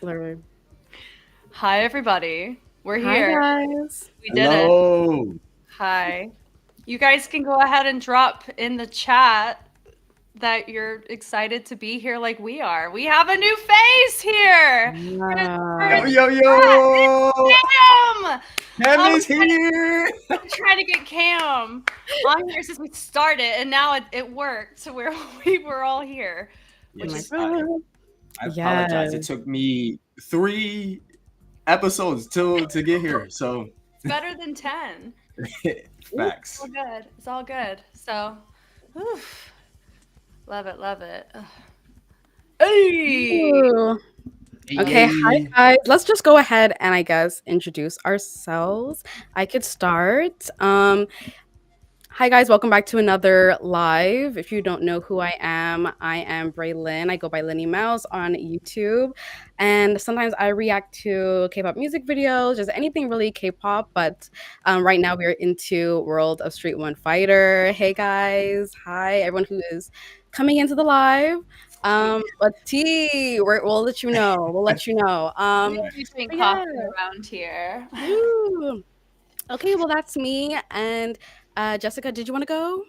Literally. Hi, everybody. We're Hi, here. guys. We did it. Hello. Hi. You guys can go ahead and drop in the chat that you're excited to be here like we are. We have a new face here. Yo, Yeah. yo, yo. Cam! Cam I'm is here. trying to get Cam on here since we started, and now it worked to where we were all here. Which Yes, is I apologize. It Yes. took me 3 episodes to get here. So it's better than 10. It's facts. all good. It's all good. So, whew. Love it, love it. Ugh. Hey! Ooh. Okay, hi Hey. guys. Let's just go ahead and I guess introduce ourselves. I could start. Hi guys, welcome back to another live. If you don't know who I am Braylyn. I go by LYNNIE MOU5 on YouTube. And sometimes I react to K-pop music videos, just anything really K-pop. But right now we're into World of Street One Fighter. Hey guys. Hi everyone who is coming into the live. But we'll let you know. We'll let you know. We do drink But yeah. coffee around here. Woo. Okay, well that's me. And Jessica, did you want to go?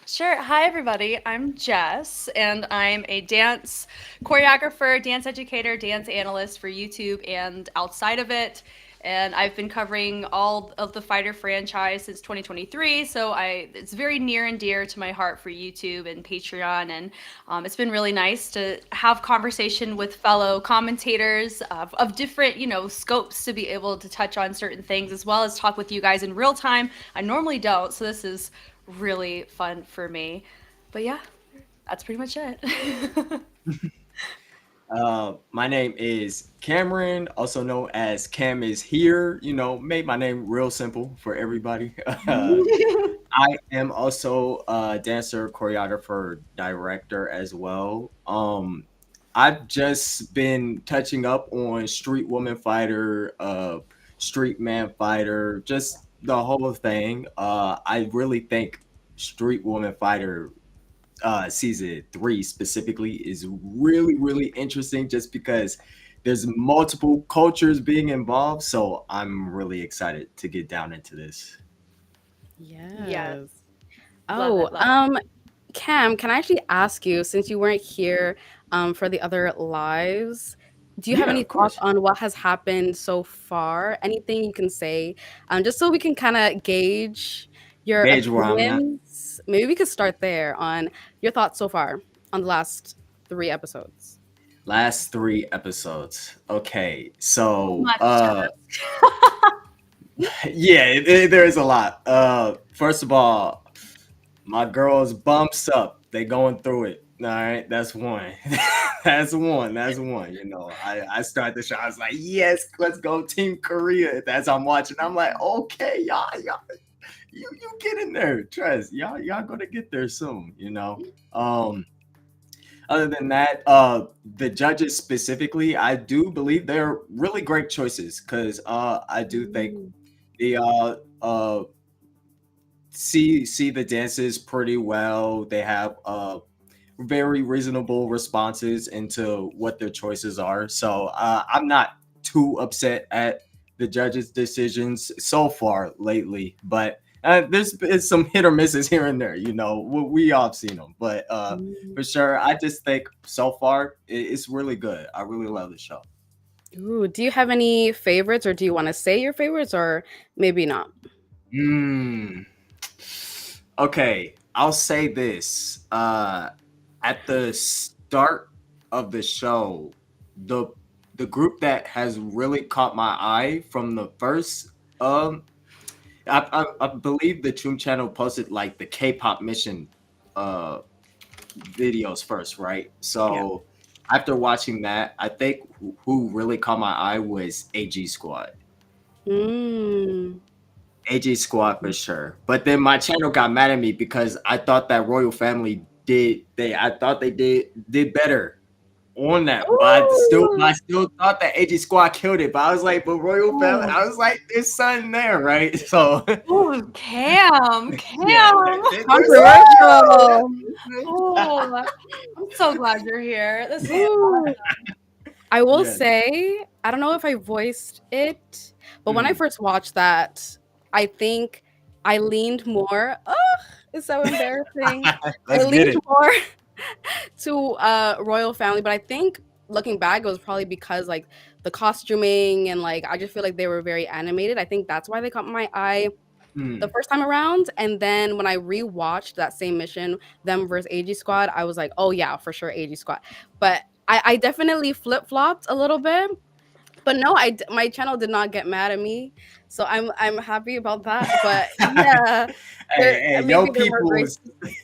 Sure. Hi, everybody. I'm Jess, and I'm a dance choreographer, dance educator, dance analyst for YouTube and outside of it. And I've been covering all of the Fighter franchise since 2023, so it's very near and dear to my heart for YouTube and Patreon. And it's been really nice to have conversation with fellow commentators of different, scopes to be able to touch on certain things, as well as talk with you guys in real time. I normally don't, so this is really fun for me. But yeah, that's pretty much it. My name is Cameron, also known as Cam is here. Made my name real simple for everybody. I am also a dancer, choreographer, director as well. I've just been touching up on Street Woman Fighter, Street Man Fighter, just the whole thing. I really think Street Woman Fighter season 3 specifically is really, really interesting just because there's multiple cultures being involved. So I'm really excited to get down into this. Yeah, Yes. love Oh, it, love it. Cam, can I actually ask you, since you weren't here for the other lives, do you have Yeah, any of thoughts course. on what has happened so far? Anything you can say, just so we can kind of gauge your Gauge where I'm at. opinions? Maybe we could start there on your thoughts so far on the last 3 episodes. Last 3 episodes. Okay, So so much to yeah, there is a lot. First of all, my girls bumps up. They going through it. All right, that's one. That's one. That's one. I start the show. I was like, yes, let's go, Team Korea. As I'm watching, I'm like, okay, y'all, you get in there. Trust y'all gonna get there soon. Other than that, the judges specifically, I do believe they're really great choices because I do think Mm. they see the dances pretty well. They have very reasonable responses into what their choices are. So I'm not too upset at the judges' decisions so far lately, but there's been some hit or misses here and there. We all seen them, but Mm. for sure, I just think so far it's really good. I really love the show. Ooh, do you have any favorites, or do you want to say your favorites, or maybe not? Mm. Okay, I'll say this. At the start of the show, the the group that has really caught my eye from the first, I believe the Toon Channel posted like the K-pop mission uh videos first, right? Yeah. So after watching that, I think who really caught my eye was AG Squad. Mm. AG Squad for sure. But then my channel got mad at me because I thought that Royal Family I thought they did better on that. But I Ooh. still thought that AG Squad killed it. But I was like, but Royal Family, Oh. I was like, there's something there, right? So Ooh, Cam, yeah, Cam. there's something Controversial. there. Oh, I'm so glad you're here. This is Ooh. I will Yes. say, I don't know if I voiced it, but when I Mhm. first watched that, I think I leaned more. Oh, it's so embarrassing. I Let's get leaned it. more to royal family, but I think looking back, it was probably because like the costuming and like I just feel like they were very animated. I think that's why they caught my eye the Mm. first time around. And then when I rewatched that same mission, them versus AG Squad, I was like, oh yeah, for sure AG Squad. But I definitely flip flopped a little bit. But no, my channel did not get mad at me, so I'm happy about that. But yeah, Hey, they're hey, maybe yo, they're more people gracious. is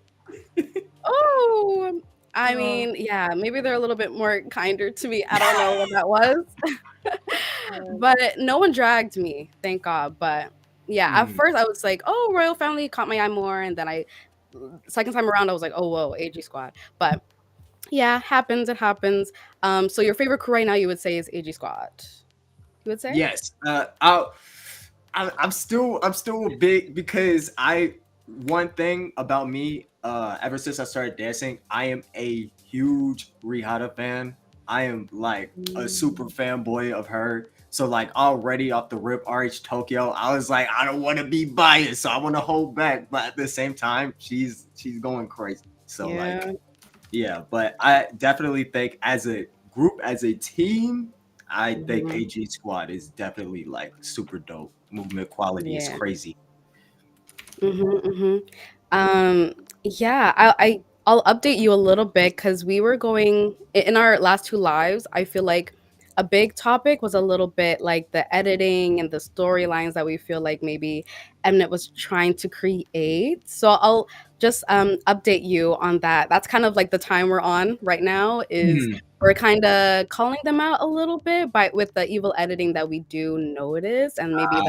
Oh, I Oh, mean, yeah, maybe they're a little bit more kinder to me. I don't know what that was. yeah. But no one dragged me, thank God. But yeah, at Mm. first I was like, "Oh, royal family caught my eye more," and then second time around I was like, "Oh, whoa, AG Squad." But yeah, happens. It happens. So your favorite crew right now, you would say, is AG Squad. You would say? Yes. I'm still a big because I one thing about me, ever since I started dancing, I am a huge Rihanna fan. I am like a super Mm, fanboy of her. So like already off the rip RH Tokyo, I was like, I don't want to be biased, so I want to hold back. But at the same time, she's going crazy. So like yeah. yeah, but I definitely think as a group, as a team, I think Mhm. AG Squad is definitely like super dope. Movement quality is Yeah. crazy. Mhm, mhm. Um, yeah, I'll update you a little bit because we were going in our last two lives. I feel like a big topic was a little bit like the editing and the storylines that we feel like maybe Mnet was trying to create. So I'll just update you on that. That's kind of like the time we're on right now is Mhm, we're kind of calling them out a little bit by with the evil editing that we do notice and maybe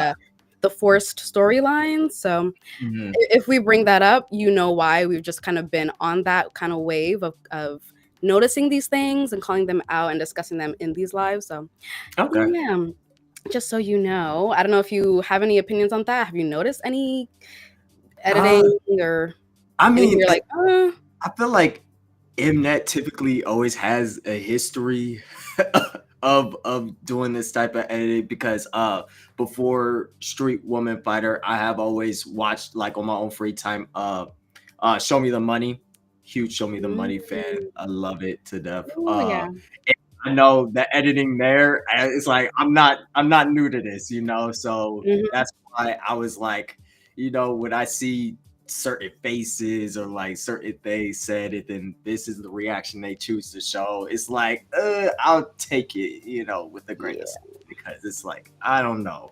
the forced storylines. So mhm. if we bring that up, you know why. We've just kind of been on that kind of wave of noticing these things and calling them out and discussing them in these lives. So Okay. yeah, just so you know. I don't know if you have any opinions on that. Have you noticed any Uh, editing or I anything mean, you're like, I feel like Mnet typically always has a history of doing this type of editing because before Street Woman Fighter, I have always watched like on my own free time Show Me the Money. Huge Show Me the Money fan. mm, I love it to death. oh yeah. And I know the editing there, it's like I'm not new to this, so Mhm. that's why I was like, when I see certain faces or like certain things said it, then this is the reaction they choose to show. It's like, I'll take it, with a grain of Yeah. salt because it's like, I don't know.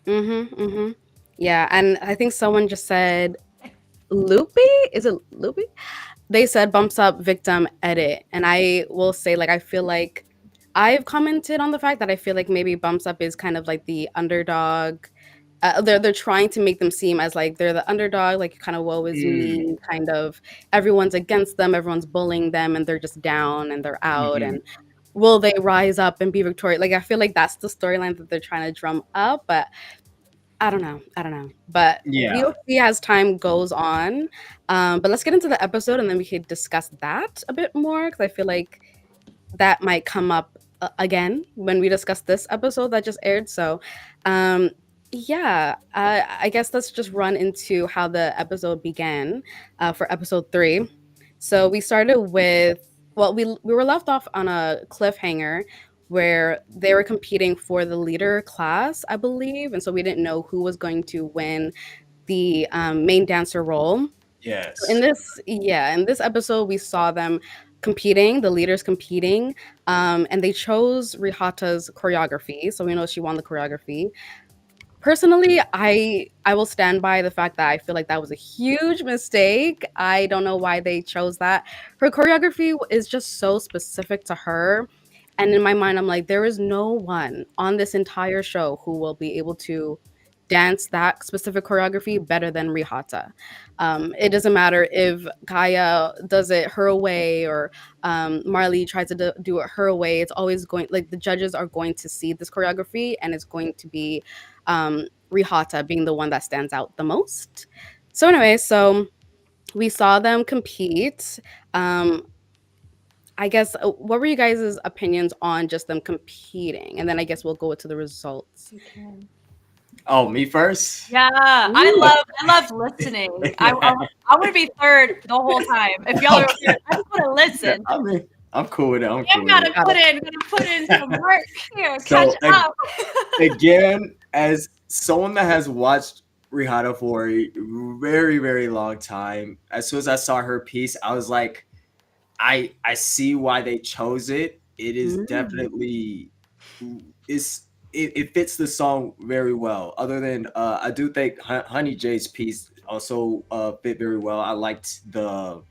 Mhm. Mhm. Yeah, and I think someone just said loopy. Is it loopy? They said bumps up victim edit, and I will say like I feel like I've commented on the fact that I feel like maybe bumps up is kind of like the underdog. They're trying to make them seem as like they're the underdog, like kind of woe is Mm, me, kind of everyone's against them, everyone's bullying them, and they're just down and they're out. mhm. And will they rise up and be victorious? Like I feel like that's the storyline that they're trying to drum up, but I don't know. I don't know. But we'll Yeah. see as time goes on. But let's get into the episode and then we could discuss that a bit more because I feel like that might come up again when we discuss this episode that just aired. So, um, yeah, I guess let's just run into how the episode began for episode three. So we started with well, we were left off on a cliffhanger where they were competing for the leader class, I believe, and so we didn't know who was going to win the main dancer role. In Yes. this, yeah, in this episode, we saw them competing, the leaders competing, and they chose Rihata's choreography. So we know she won the choreography. Personally, I will stand by the fact that I feel like that was a huge mistake. I don't know why they chose that. Her choreography is just so specific to her. And in my mind, I'm like, there is no one on this entire show who will be able to dance that specific choreography better than Rihata. It doesn't matter if Kaya does it her way or Marley tries to do it her way. It's always going like the judges are going to see this choreography and it's going to be Rihata being the one that stands out the most. So anyway, so we saw them compete. Um, I guess what were you guys' opinions on just them competing? And then I guess we'll go to the results. Oh, me first? Yeah, Ooh. I love listening. I want to be third the whole time. If y'all are okay, Okay. I just want to listen. I mean, I'm cool with it. I'm I'm cool with it. Got it. gonna put in some work here, catch So up. again, as someone that has watched Rihanna for a very, very long time, as soon as I saw her piece, I was like, I see why they chose it. It is Mm. definitely is it fits the song very well. Other than I do think Honey J's piece also fit very well. I liked the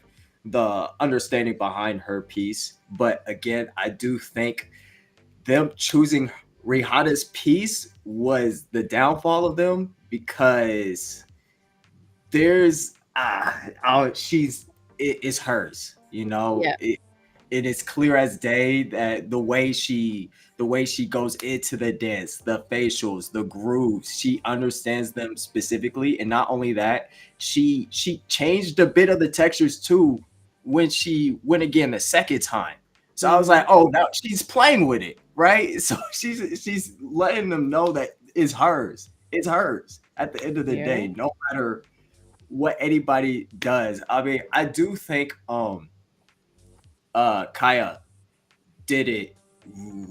understanding behind her piece, but again, I do think them choosing Rihanna's piece was the downfall of them because there's it's hers, you know. Yeah. It is clear as day that the way she goes into the dance, the facials, the grooves, she understands them specifically, and not only that, she changed a bit of the textures too when she went again the second time. So I was like, Mm. oh, now she's playing with it, right? So she's letting them know that it's hers. It's hers at the end of the Yeah. day, no matter what anybody does. I mean, I do think Kaya did it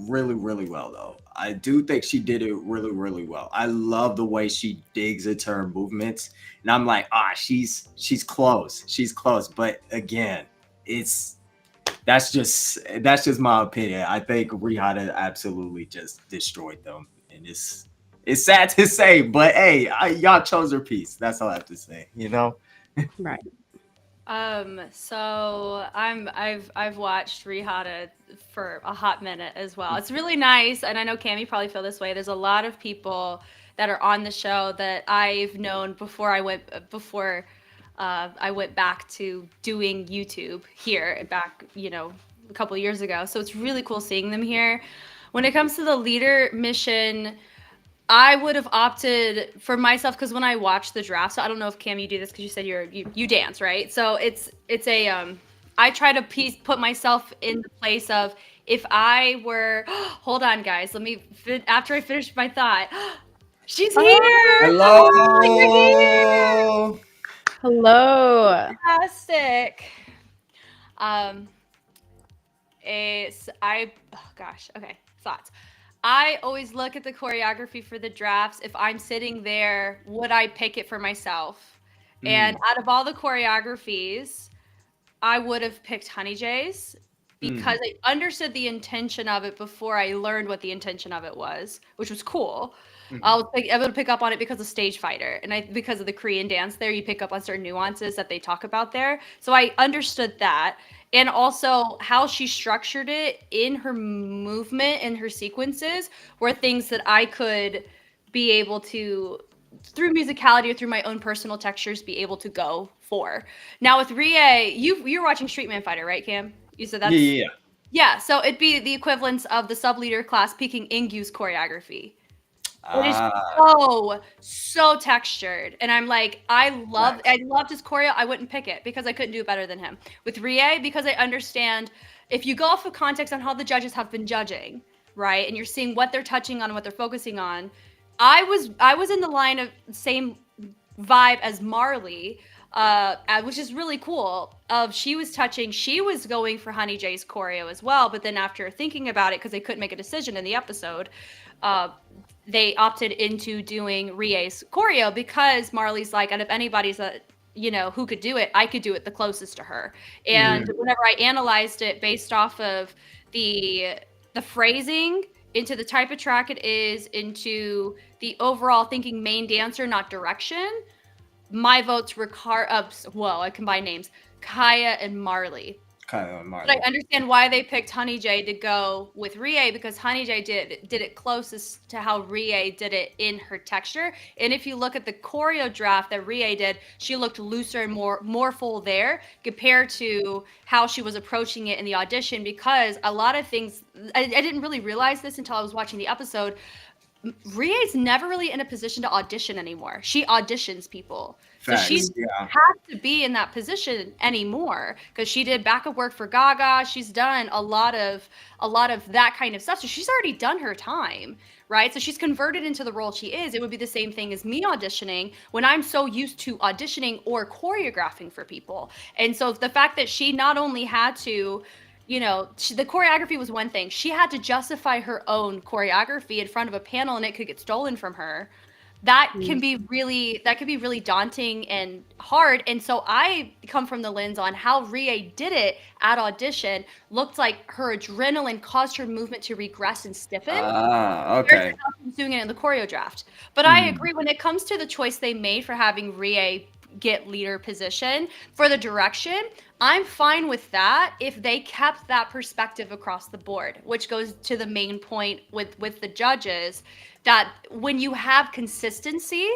really, really well though. I do think she did it really, really well. I love the way she digs into her movements. And I'm like, she's close. She's close. But again, it's that's just my opinion. I think Rihanna absolutely just destroyed them. And it's sad to say, but hey, y'all chose her piece. That's all I have to say, you know? Right. So I've watched Rihanna for a hot minute as well. It's really nice, and I know Cam, you probably feel this way. There's a lot of people that are on the show that I've known before I went back to doing YouTube here back, a couple of years ago. So it's really cool seeing them here. When it comes to the leader mission, I would have opted for myself because when I watch the draft, so I don't know if Cam you do this because you said you dance, right? So it's a I try to put myself in the place of if I were hold on guys, let me after I finish my thought. She's here. Oh, you're here. Hello. Hello. Fantastic. Um oh gosh, okay, thoughts. I always look at the choreography for the drafts. If I'm sitting there, would I pick it for myself? And Mm, out of all the choreographies, I would have picked Honey J's because mm, I understood the intention of it before I learned what the intention of it was, which was cool. mm, Able to pick up on it because of Stage Fighter, and because of the Korean dance there, you pick up on certain nuances that they talk about there. So I understood that, and also how she structured it in her movement and her sequences were things that I could be able to through musicality or through my own personal textures be able to go for. Now with Rie, you're watching Street Man Fighter, right, Cam? You said yeah, that's yeah, yeah. yeah, so it'd be the equivalence of the sub leader class picking Ingyu's choreography. It is Ah, so textured, and I'm like, nice. I loved his choreo. I wouldn't pick it because I couldn't do it better than him. With Rie, because I understand if you go off of context on how the judges have been judging, right, and you're seeing what they're touching on, what they're focusing on. I was in the line of same vibe as Marley, which is really cool. She was going for Honey J's choreo as well, but then after thinking about it, because they couldn't make a decision in the episode, uh, they opted into doing Rie's choreo because Marley's like, out of anybody's that who could do it, I could do it the closest to her. And Mm, whenever I analyzed it based off of the the phrasing into the type of track it is into the overall thinking main dancer, not direction, my votes were I combine names, Kaya and Marley. kind of But I Marley. understand why they picked Honey J to go with Rie because Honey J did it closest to how Rie did it in her texture. And if you look at the choreo draft that Rie did, she looked looser and more full there compared to how she was approaching it in the audition because a lot of things I didn't really realize this until I was watching the episode. Rie's never really in a position to audition anymore. She auditions people. Facts. So she Yeah. doesn't have to be in that position anymore because she did backup work for Gaga. She's done a lot of that kind of stuff. So she's already done her time, right? So she's converted into the role she is. It would be the same thing as me auditioning when I'm so used to auditioning or choreographing for people. And so the fact that she not only had to, you know, the choreography was one thing. She had to justify her own choreography in front of a panel and it could get stolen from her. That can be really daunting and hard. And so I come from the lens on how Rie did it at audition. Looked like her adrenaline caused her movement to regress and stiffen. Okay. Doing it in the choreo draft. But I agree when it comes to the choice they made for having Rie get leader position for the direction, I'm fine with that if they kept that perspective across the board, which goes to the main point with the judges, that when you have consistency,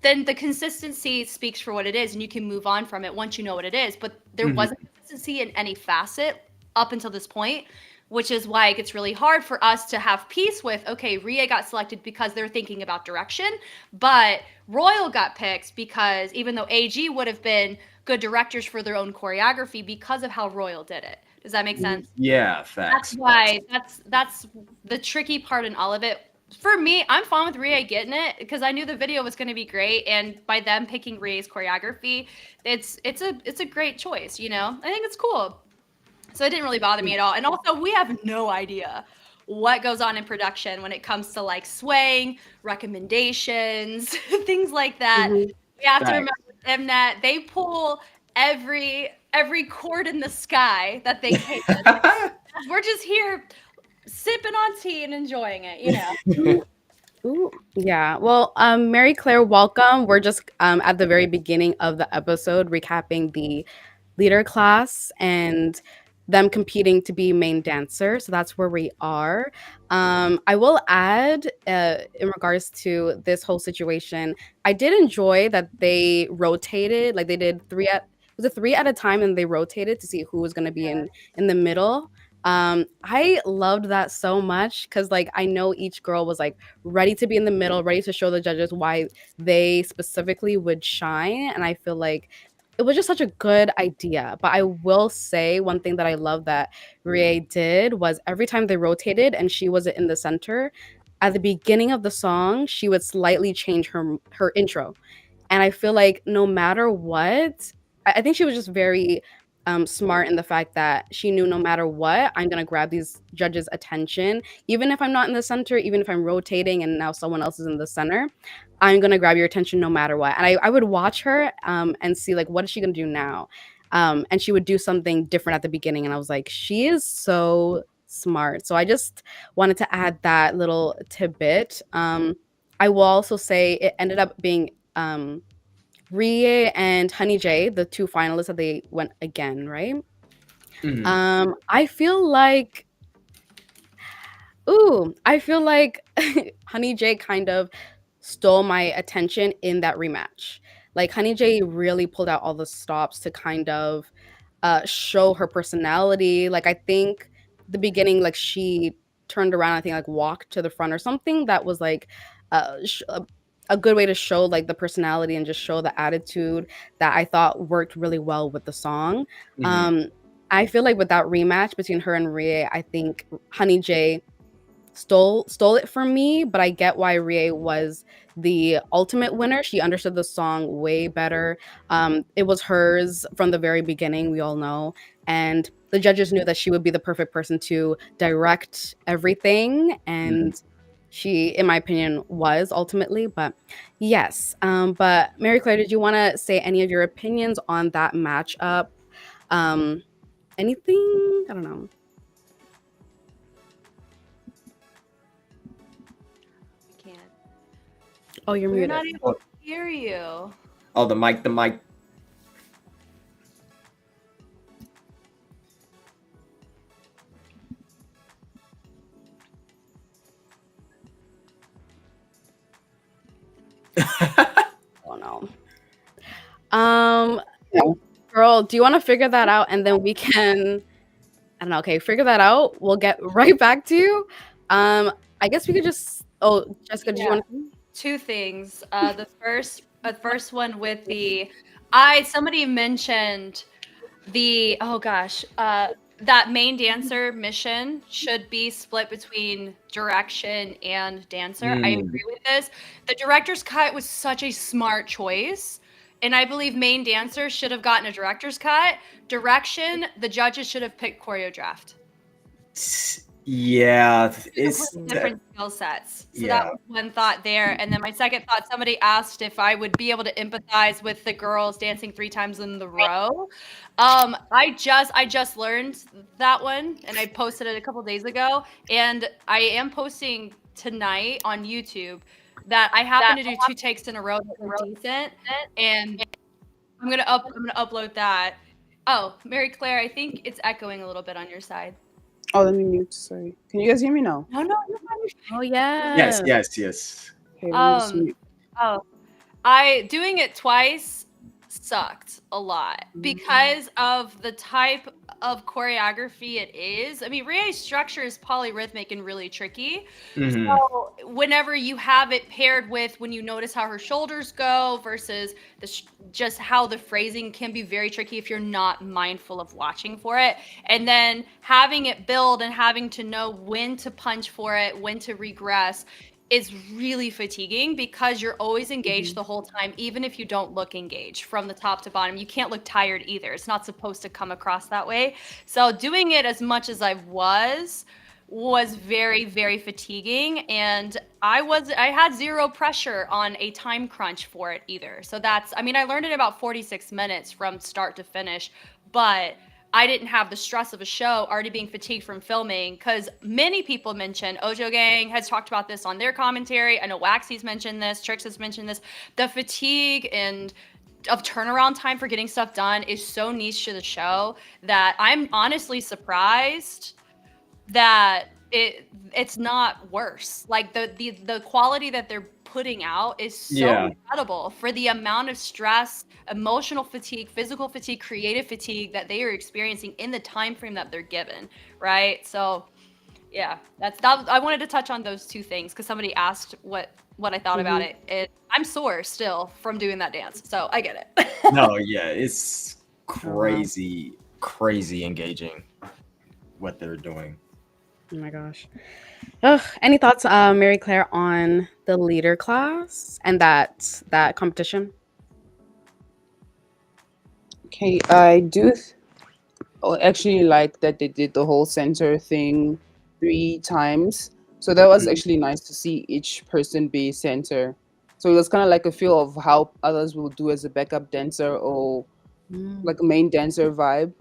then the consistency speaks for what it is and you can move on from it once you know what it is. But there wasn't consistency in any facet up until this point, which is why it gets really hard for us to have peace with, okay, Rie got selected because they're thinking about direction, but Royal got picked because even though AG would have been good directors for their own choreography because of how Royal did it. Does that make sense? Yeah, facts. That's why that's the tricky part in all of it. For me, I'm fine with Rie getting it because I knew the video was going to be great, and by them picking Rie's choreography, it's a great choice. You know, I think it's cool. So it didn't really bother me at all. And also, we have no idea what goes on in production when it comes to like swaying, recommendations, things like that. We have to remember them that they pull every chord in the sky that they can. We're just here sipping on tea and enjoying it, you know. Ooh, yeah. Well, Mary Claire, welcome. We're just at the very beginning of the episode recapping the leader class and them competing to be main dancer. So that's where we are. I will add, in regards to this whole situation, I did enjoy that they rotated. Like they did was it three at a time, and they rotated to see who was going to be in the middle. I loved that so much because like I know each girl was like ready to be in the middle, ready to show the judges why they specifically would shine. And I feel like it was just such a good idea. But I will say one thing that I love that Rie did was every time they rotated and she wasn't in the center, at the beginning of the song, she would slightly change her intro. And I feel like no matter what, I think she was just very smart in the fact that she knew no matter what, I'm going to grab these judges' attention. Even if I'm not in the center, even if I'm rotating and now someone else is in the center, I'm going to grab your attention no matter what. And I would watch her and see, like, what is she going to do now? And she would do something different at the beginning. And I was like, she is so smart. So I just wanted to add that little tidbit. I will also say it ended up being Rie and Honey J, the two finalists that they went again, right? I feel like Honey J kind of stole my attention in that rematch. Like Honey J really pulled out all the stops to kind of show her personality. Like I think the beginning, like she turned around, I think like walked to the front or something that was like a good way to show like the personality and just show the attitude that I thought worked really well with the song. I feel like with that rematch between her and Rie, I think Honey J stole it from me, but I get why Rie was the ultimate winner. She understood the song way better. It was hers from the very beginning, we all know, and the judges knew that she would be the perfect person to direct everything, and she, in my opinion, was ultimately. But yes, but Mary Claire, did you want to say any of your opinions on that matchup? Anything? I don't know. Can't. Oh, you're We're muted. not able to hear you. Oh, the mic. Oh no. Girl, do you want to figure that out and then we can, I don't know, okay, figure that out. We'll get right back to you. I guess we could just Oh, Jessica, did you Yeah. want to? Two things. The first one with somebody mentioned that main dancer mission should be split between direction and dancer. I Mm. agree with this. The director's cut was such a smart choice. And I believe main dancer should have gotten a director's cut. Direction, the judges should have picked choreographed. Yeah, it's Completely that. different skill sets. So that Yeah. was one thought there. And then my second thought, somebody asked if I would be able to empathize with the girls dancing 3 times in the row. I just learned that one and I posted it a couple days ago. And I am posting tonight on YouTube that I happen to do 2 takes in a row that were decent. And I'm gonna upload that. Oh, Mary Claire, I think it's echoing a little bit on your side. Oh, let me mute. Sorry. Can you guys hear me now? No, you're fine. Oh Yes, yeah. yes. Okay, let me just Um, mute. oh, I doing it twice sucked a lot because of the type of choreography it is. I mean, Rie's structure is polyrhythmic and really tricky. Hmm. So whenever you have it paired with when you notice how her shoulders go versus just how the phrasing can be very tricky if you're not mindful of watching for it, and then having it build and having to know when to punch for it, when to regress is really fatiguing because you're always engaged the whole time, even if you don't look engaged from the top to bottom. You can't look tired either. It's not supposed to come across that way. So doing it as much as I was very, very fatiguing, and I had zero pressure on a time crunch for it either. So I learned it about 46 minutes from start to finish, but I didn't have the stress of a show already being fatigued from filming, because many people mention, Ojo Gang has talked about this on their commentary. I know Waxy's mentioned this, Trix has mentioned this. The fatigue and of turnaround time for getting stuff done is so niche to the show that I'm honestly surprised that it's not worse. Like the quality that they're putting out is so Yeah. incredible for the amount of stress, emotional fatigue, physical fatigue, creative fatigue that they are experiencing in the time frame that they're given, right? So yeah, that I wanted to touch on those two things because somebody asked what I thought about it. I'm sore still from doing that dance, so I get it. No, yeah, it's Oh, wow. crazy engaging what they're doing. Oh my gosh. Ugh, any thoughts, Mary Claire, on the leader class and that competition? Okay, I do actually like that they did the whole center thing 3 times. So that was Mm. actually nice to see each person be center. So it was kind of like a feel of how others will do as a backup dancer or like a main dancer vibe.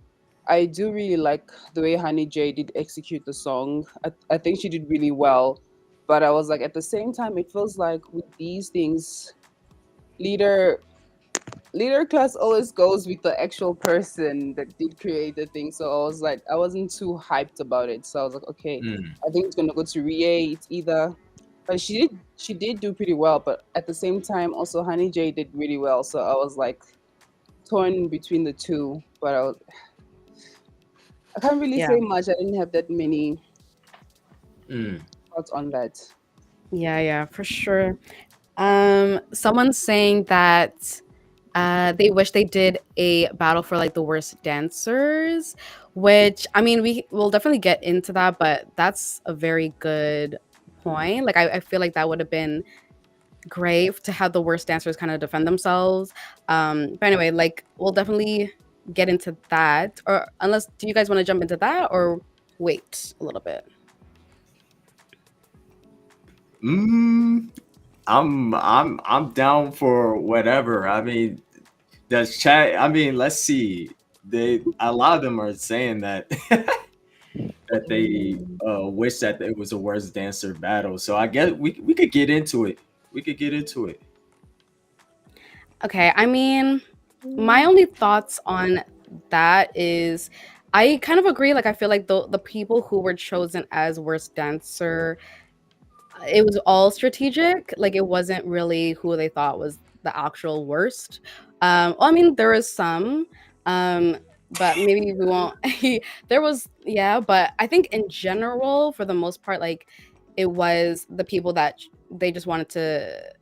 I do really like the way Honey J did execute the song. I think she did really well. But I was like, at the same time, it feels like with these things, leader leader class always goes with the actual person that did create the thing. So I was like, I wasn't too hyped about it. So I was like, okay, Mm. I think it's gonna go to Rie. It's either, but she did do pretty well. But at the same time, also Honey J did really well. So I was like torn between the two. But I can't really Yeah. say much. I didn't have that many Mm. thoughts on that. Yeah, for sure. Someone's saying that they wish they did a battle for like the worst dancers, which I mean we will definitely get into that, but that's a very good point. Like I feel like that would have been great to have the worst dancers kind of defend themselves. But anyway, like we'll definitely get into that. Or unless do you guys want to jump into that or wait a little bit? Mm. I'm down for whatever. I mean, does chat? I mean, let's see. A lot of them are saying that that they wish that it was a worst dancer battle. So I guess we could get into it. We could get into it. Okay, I mean, my only thoughts on that is I kind of agree. Like, I feel like the people who were chosen as worst dancer, it was all strategic. Like, it wasn't really who they thought was the actual worst. Well, I mean, there was some, but maybe we won't. There was, yeah, but I think in general, for the most part, like it was the people that they just wanted to,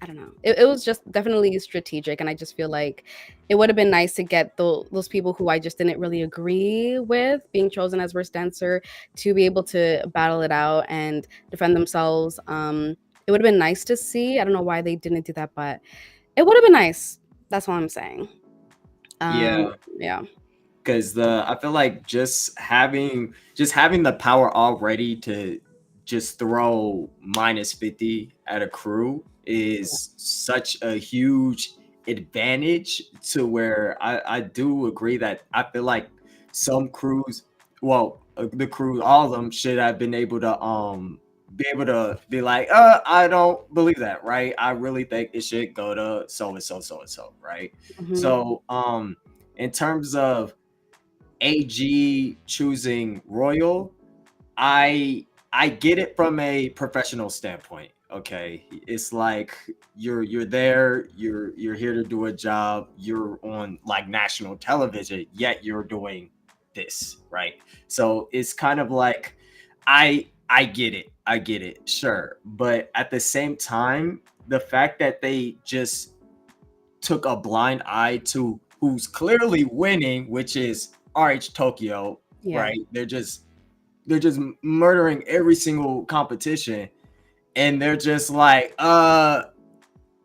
I don't know. It was just definitely strategic, and I just feel like it would have been nice to get those people who I just didn't really agree with being chosen as worst dancer to be able to battle it out and defend themselves. It would have been nice to see. I don't know why they didn't do that, but it would have been nice. That's all I'm saying. Yeah, Yeah. because I feel like just having the power already to just throw -50 at a crew is such a huge advantage, to where I do agree that I feel like some crews, well, the crews, all of them should have been able to be like, I don't believe that, right? I really think it should go to so and so, so and so, right? Mhm. So in terms of AG choosing Royal, I get it from a professional standpoint. Okay, it's like you're there, you're here to do a job, you're on like national television, yet you're doing this, right? So it's kind of like I get it, sure, but at the same time, the fact that they just took a blind eye to who's clearly winning, which is RH Tokyo, Yeah. right? They're just murdering every single competition, and they're just like,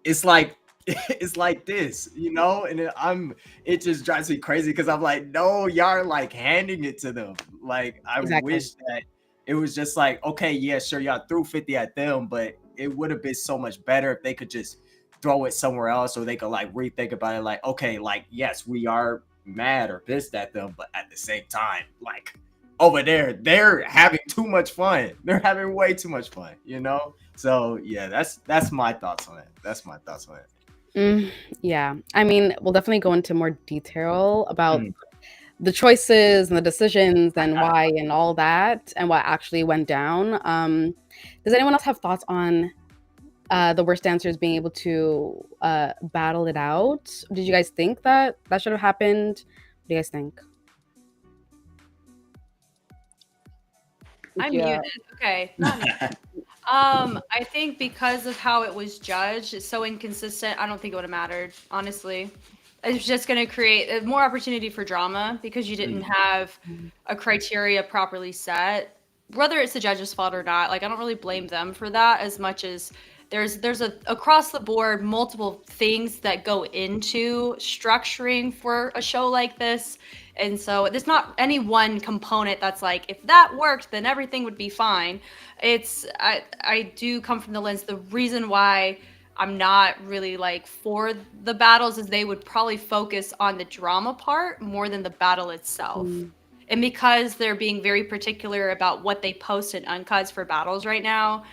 it's like it's like this, you know? And it just drives me crazy because I'm like, no, y'all are like handing it to them. Like, I Exactly. wish that it was just like, okay, yeah, sure, y'all threw 50 at them, but it would have been so much better if they could just throw it somewhere else, or they could like rethink about it, like, okay, like, yes, we are mad or pissed at them, but at the same time, like, over there, they're having too much fun. They're having way too much fun, you know? So yeah, that's my thoughts on it. That's my thoughts on it. Yeah. I mean, we'll definitely go into more detail about Mm. the choices and the decisions and why and all that and what actually went down. Does anyone else have thoughts on the worst dancers being able to battle it out? Did you guys think that should have happened? What do you guys think? I'm Yeah. muted. Okay, not me. I think because of how it was judged, it's so inconsistent. I don't think it would have mattered, honestly. It's just going to create more opportunity for drama because you didn't have a criteria properly set. Whether it's the judge's fault or not, like I don't really blame them for that as much as there's a across the board multiple things that go into structuring for a show like this. And so there's not any one component that's like, if that worked, then everything would be fine. I do come from the lens, the reason why I'm not really like for the battles is they would probably focus on the drama part more than the battle itself. And because they're being very particular about what they post in uncuts for battles right now,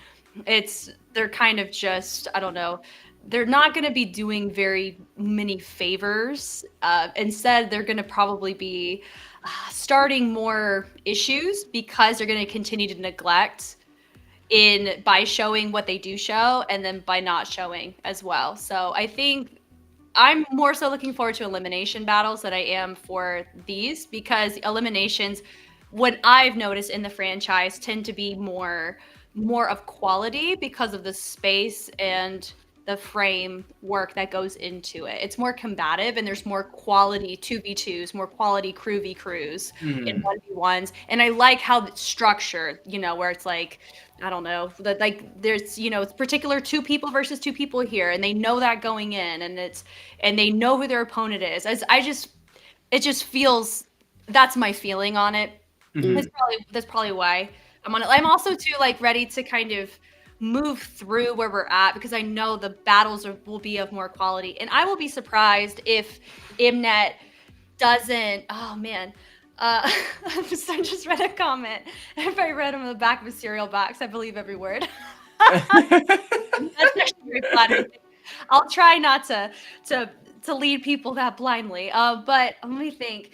they're kind of just, I don't know, they're not going to be doing very many favors. Instead, they're going to probably be starting more issues because they're going to continue to neglect by showing what they do show and then by not showing as well. So I think I'm more so looking forward to elimination battles than I am for these, because eliminations, what I've noticed in the franchise, tend to be more of quality because of the space and the frame work that goes into it. It's more combative and there's more quality 2v2s, more quality crew v crews in 1v1s. And I like how it's structured, where it's like, I don't know, that like there's, it's particular two people versus two people here, and they know that going in, and they know who their opponent is. It just feels, that's my feeling on it. That's probably why I'm on it. I'm also too like ready to kind of move through where we're at, because I know the battles will be of more quality, and I will be surprised if Mnet doesn't. Oh man. I just read a comment. If I read them on the back of a cereal box, I believe every word. That's actually very flattering. I'll try not to lead people that blindly. But let me think.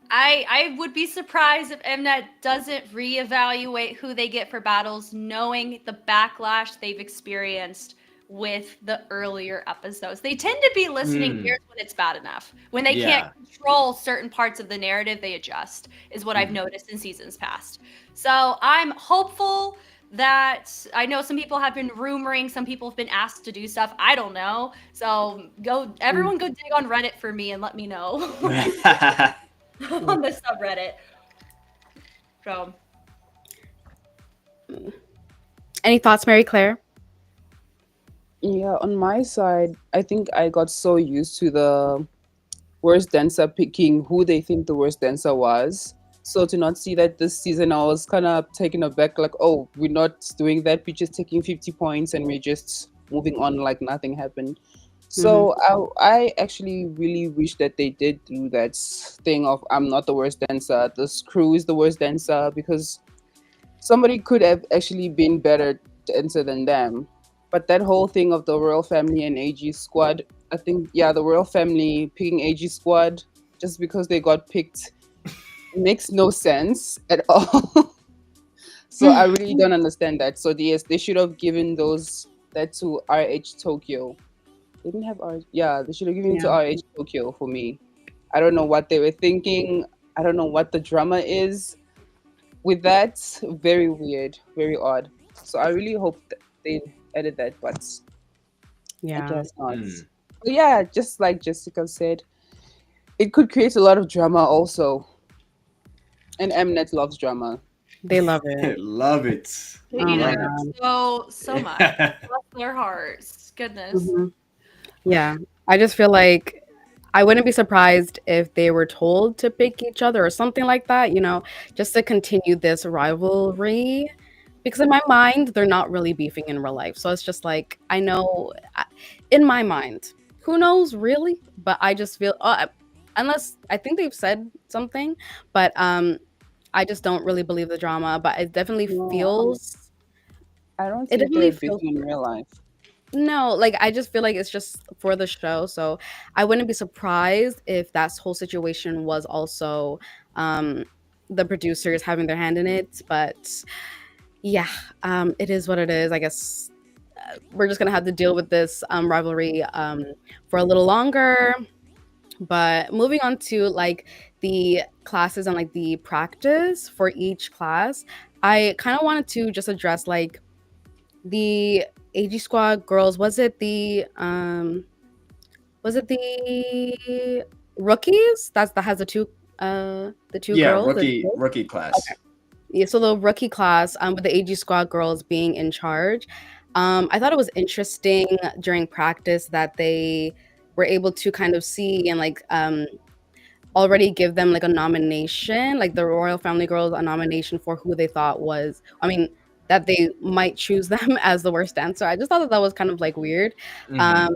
I would be surprised if Mnet doesn't reevaluate who they get for battles, knowing the backlash they've experienced with the earlier episodes. They tend to be listening ears when it's bad enough. When they can't control certain parts of the narrative, they adjust, is what I've noticed in seasons past. So I'm hopeful that I know some people have been rumoring, some people have been asked to do stuff. I don't know. So everyone go dig on Reddit for me and let me know on the subreddit. So Any thoughts, Mary Claire? Yeah, on my side, I think I got so used to the worst dancer picking who they think the worst dancer was. So to not see that this season, I was kind of taken aback, like, oh, we're not doing that. We're just taking 50 points and we're just moving on like nothing happened. Mm-hmm. So I actually really wish that they did do that thing of I'm not the worst dancer. This crew is the worst dancer because somebody could have actually been better dancer than them. But that whole thing of the royal family and AG squad, I think, yeah, the royal family picking AG squad just because they got picked makes no sense at all. So I really don't understand that. So yes, they should have given that to RH Tokyo. They didn't have RH. Yeah, they should have given it to Yeah. RH Tokyo for me. I don't know what they were thinking. I don't know what the drama is with that. Very weird, very odd. So I really hope that they edit that, but I Yeah. guess not. But yeah, just like Jessica said, it could create a lot of drama also. And Mnet loves drama. They love it. Love it. they Oh eat my it Love up god. so much. Bless their hearts. Goodness. Hmm. Yeah. I just feel like I wouldn't be surprised if they were told to pick each other or something like that, just to continue this rivalry. Because in my mind, they're not really beefing in real life. So it's just like, I know, in my mind, who knows really? But I just feel, unless I think they've said something, but I just don't really believe the drama. But No, I don't it think definitely they're feels busy in real life. no, like I just feel like it's just for the show. So I wouldn't be surprised if that whole situation was also um the producers having their hand in it. But yeah, it is what it is. I guess we're just gonna have to deal with this rivalry for a little longer. But moving on to like the classes and like the practice for each class, I kind of wanted to just address like the AG Squad girls. Was it the rookies? That has the two Yeah, girls. rookie class. Yeah, so the rookie class, with the AG Squad girls being in charge, I thought it was interesting during practice that they were able to kind of see and like already give them like a nomination, like the royal family girls a nomination for who they thought was, I mean, that they might choose them as the worst dancer. I just thought that was kind of like weird. Hmm. Um,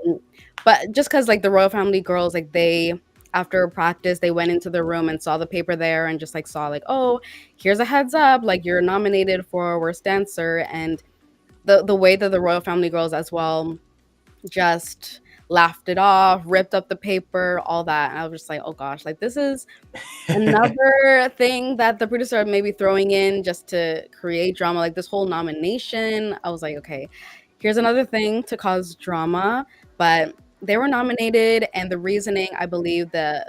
but just because like the royal family girls, like they after practice they went into the room and saw the paper there and just like saw like, oh, here's a heads up, like you're nominated for worst dancer. And the way that the royal family girls as well just laughed it off, ripped up the paper, all that. And I was just like, oh gosh, like this is another thing that the producer may be throwing in just to create drama. Like this whole nomination, I was like, okay, here's another thing to cause drama. But they were nominated, and the reasoning I believe the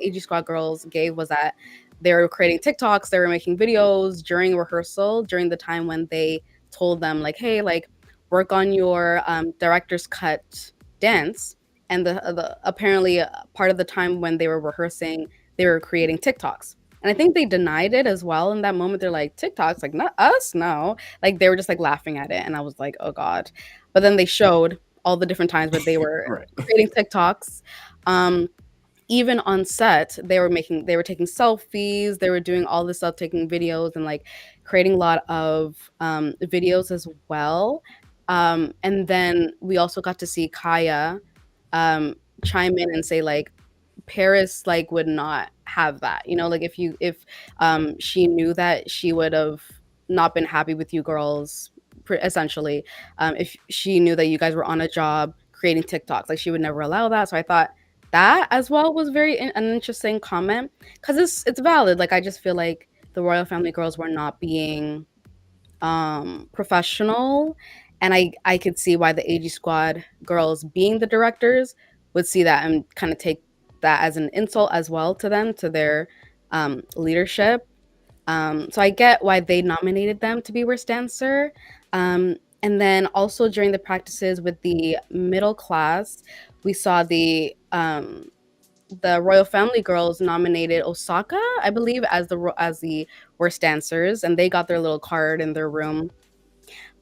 AG Squad girls gave was that they were creating TikToks, they were making videos during rehearsal, during the time when they told them like, hey, like work on your director's cut dance. And the apparently part of the time when they were rehearsing, they were creating TikToks. And I think they denied it as well in that moment. They're like, TikToks, like not us, no. Like they were just like laughing at it. And I was like, oh God. But then they showed all the different times where they were Right. creating TikToks. Um, Even on set, they were taking selfies, they were doing all this stuff, taking videos and like creating a lot of videos as well. And then we also got to see Kaya um, chime in and say like Paris like would not have that. Like if she knew that she would have not been happy with you girls, essentially, if she knew that you guys were on a job creating TikToks, like she would never allow that. So I thought that as well was an interesting comment because it's valid. Like I just feel like the royal family girls were not being professional, and I could see why the AG Squad girls, being the directors, would see that and kind of take that as an insult as well to them, to their leadership. So I get why they nominated them to be worst dancer. And then also during the practices with the middle class, we saw the royal family girls nominated Osaka, I believe, as the worst dancers, and they got their little card in their room.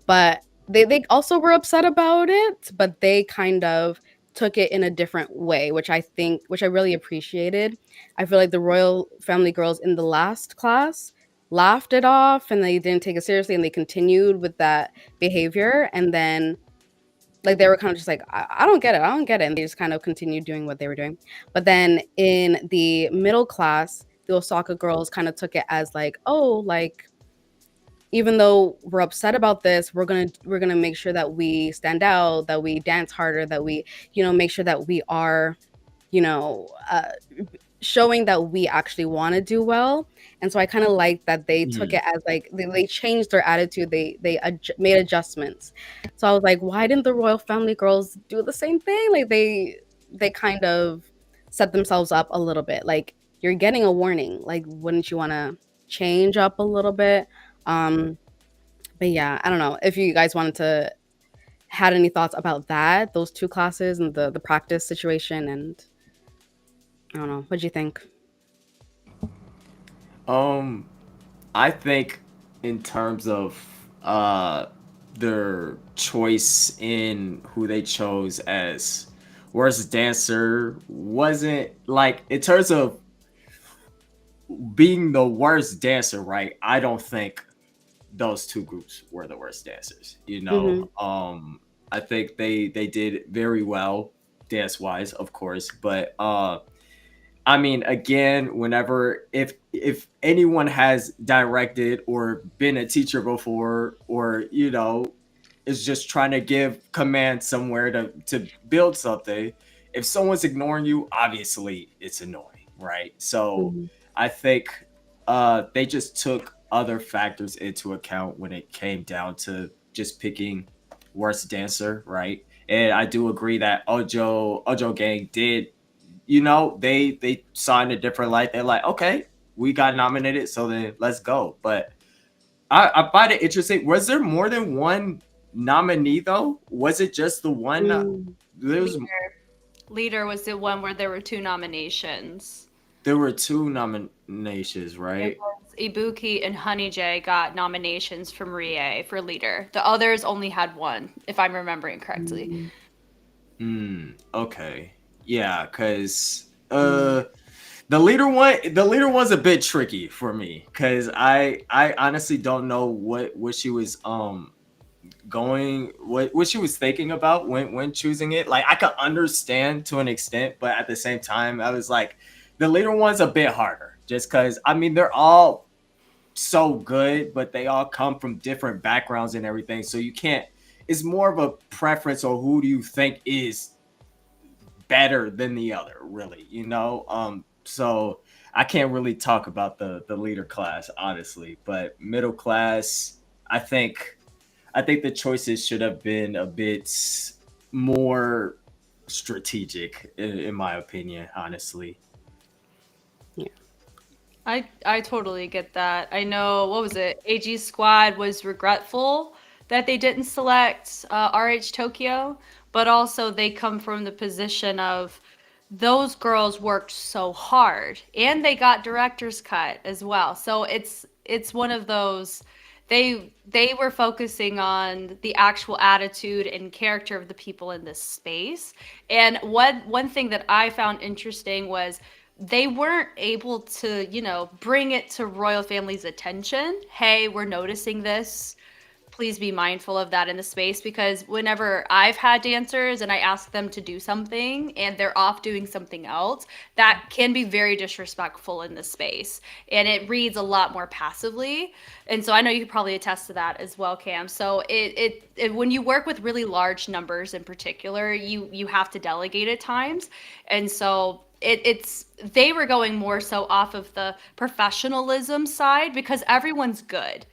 But they also were upset about it, but they kind of took it in a different way, which I really appreciated. I feel like the royal family girls in the last class laughed it off and they didn't take it seriously and they continued with that behavior. And then like they were kind of just like, I don't get it, I don't get it. And they just kind of continued doing what they were doing. But then in the middle class, the Osaka girls kind of took it as like, oh, like even though we're upset about this, we're gonna make sure that we stand out, that we dance harder, that we, make sure that we are, you know, uh, showing that we actually want to do well. And so I kind of like that they took Mhm. it as like they changed their attitude. Made adjustments. So I was like, why didn't the royal family girls do the same thing? Like they kind of set themselves up a little bit. Like you're getting a warning. Like wouldn't you want to change up a little bit? Um, but yeah, I don't know if you guys wanted to had any thoughts about that, those two classes and the practice situation, and I don't know. What'd you think? Um, I think in terms of uh their choice in who they chose as worst dancer wasn't like in terms of being the worst dancer, right? I don't think those two groups were the worst dancers. Mhm. I think they did very well dance wise, of course, but I mean, again, whenever if anyone has directed or been a teacher before, or is just trying to give command somewhere to build something, if someone's ignoring you, obviously it's annoying, right? So Mhm. I think they just took other factors into account when it came down to just picking worst dancer, right? And I do agree that Ojo Gang did, they saw in a different light. They're like, okay, we got nominated, so then let's go. But I find it interesting. Was there more than one nominee though? Was it just the one? Mm. There was Leader was the one where there were two nominations. there were two nominations, It right? was Ibuki and Honey J got nominations from Rie for leader. The others only had one, if I'm remembering correctly. Mm. Okay. Yeah, cause Mm. the leader one's a bit tricky for me, cause I honestly don't know what she was going what she was thinking about when choosing it. Like I could understand to an extent, but at the same time I was like, the leader one's a bit harder, just because I mean they're all so good, but they all come from different backgrounds and everything, so you can't, it's more of a preference, or who do you think is better than the other, really, so I can't really talk about the leader class, honestly, but middle class, i think I think the choices should have been a bit more strategic, in my opinion, honestly. Yeah. I totally get that. I know, what was it? AG Squad was regretful that they didn't select RH Tokyo, but also they come from the position of those girls worked so hard and they got director's cut as well. So it's one of those, they were focusing on the actual attitude and character of the people in this space. And one thing that I found interesting was they weren't able to, bring it to royal family's attention. Hey, we're noticing this. Please be mindful of that in the space, because whenever I've had dancers and I ask them to do something and they're off doing something else, that can be very disrespectful in the space. And it reads a lot more passively. And so I know you could probably attest to that as well, Cam. So it when you work with really large numbers in particular, you have to delegate at times. And so it's they were going more so off of the professionalism side because everyone's good.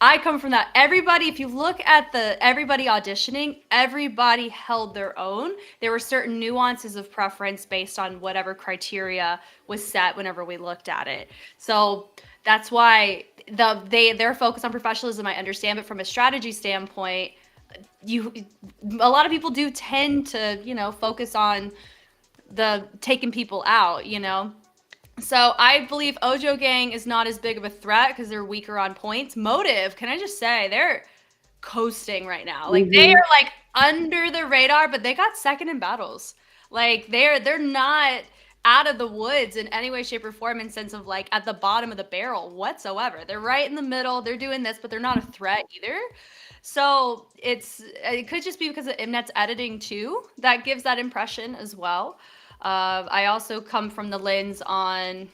I come from that. Everybody, if you look at the everybody auditioning, everybody held their own. There were certain nuances of preference based on whatever criteria was set whenever we looked at it. So that's why their focus on professionalism, I understand, but from a strategy standpoint, a lot of people do tend to, you know, focus on the taking people out, you know. So I believe Ojo Gang is not as big of a threat because they're weaker on points. Motive, can I just say, they're coasting right now. Like they are like under the radar, but they got second in battles. Like they're not out of the woods in any way, shape, or form in sense of like at the bottom of the barrel whatsoever. They're right in the middle. They're doing this, but they're not a threat either. So it could just be because of Mnet's editing too that gives that impression as well. I also come from the lens on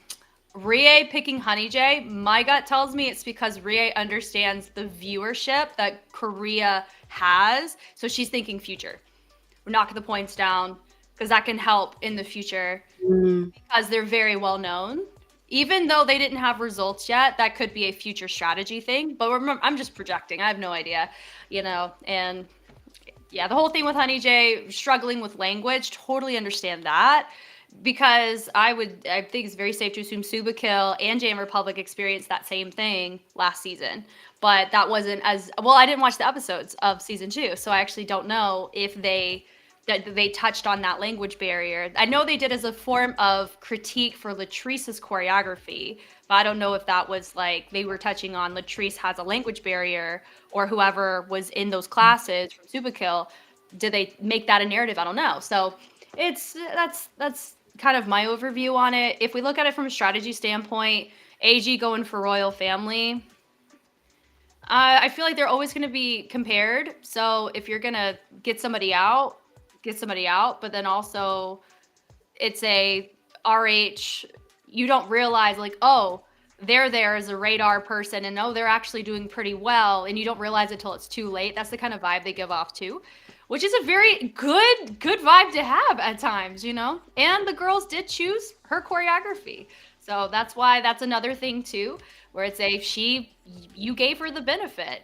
Rie picking Honey J. My gut tells me it's because Rie understands the viewership that Korea has. So she's thinking future. We're knocking the points down because that can help in the future because they're very well known. Even though they didn't have results yet, that could be a future strategy thing. But remember, I'm just projecting. I have no idea, you know, and yeah, the whole thing with Honey J struggling with language, totally understand that. Because I think it's very safe to assume Subakill and Jam Republic experienced that same thing last season. But that wasn't as well. I didn't watch the episodes of season 2, so I actually don't know if they touched on that language barrier. I know they did as a form of critique for Latrice's choreography, but I don't know if that was like they were touching on Latrice has a language barrier or whoever was in those classes from Subakill. Did they make that a narrative? I don't know. So that's kind of my overview on it. If we look at it from a strategy standpoint, AG going for royal family, I feel like they're always going to be compared. So if you're going to get somebody out. But then also it's a RH, you don't realize like, oh, they're there as a radar person and oh, they're actually doing pretty well. And you don't realize it till it's too late. That's the kind of vibe they give off too, which is a very good vibe to have at times, you know? And the girls did choose her choreography. So that's why that's another thing too, where it's you gave her the benefit.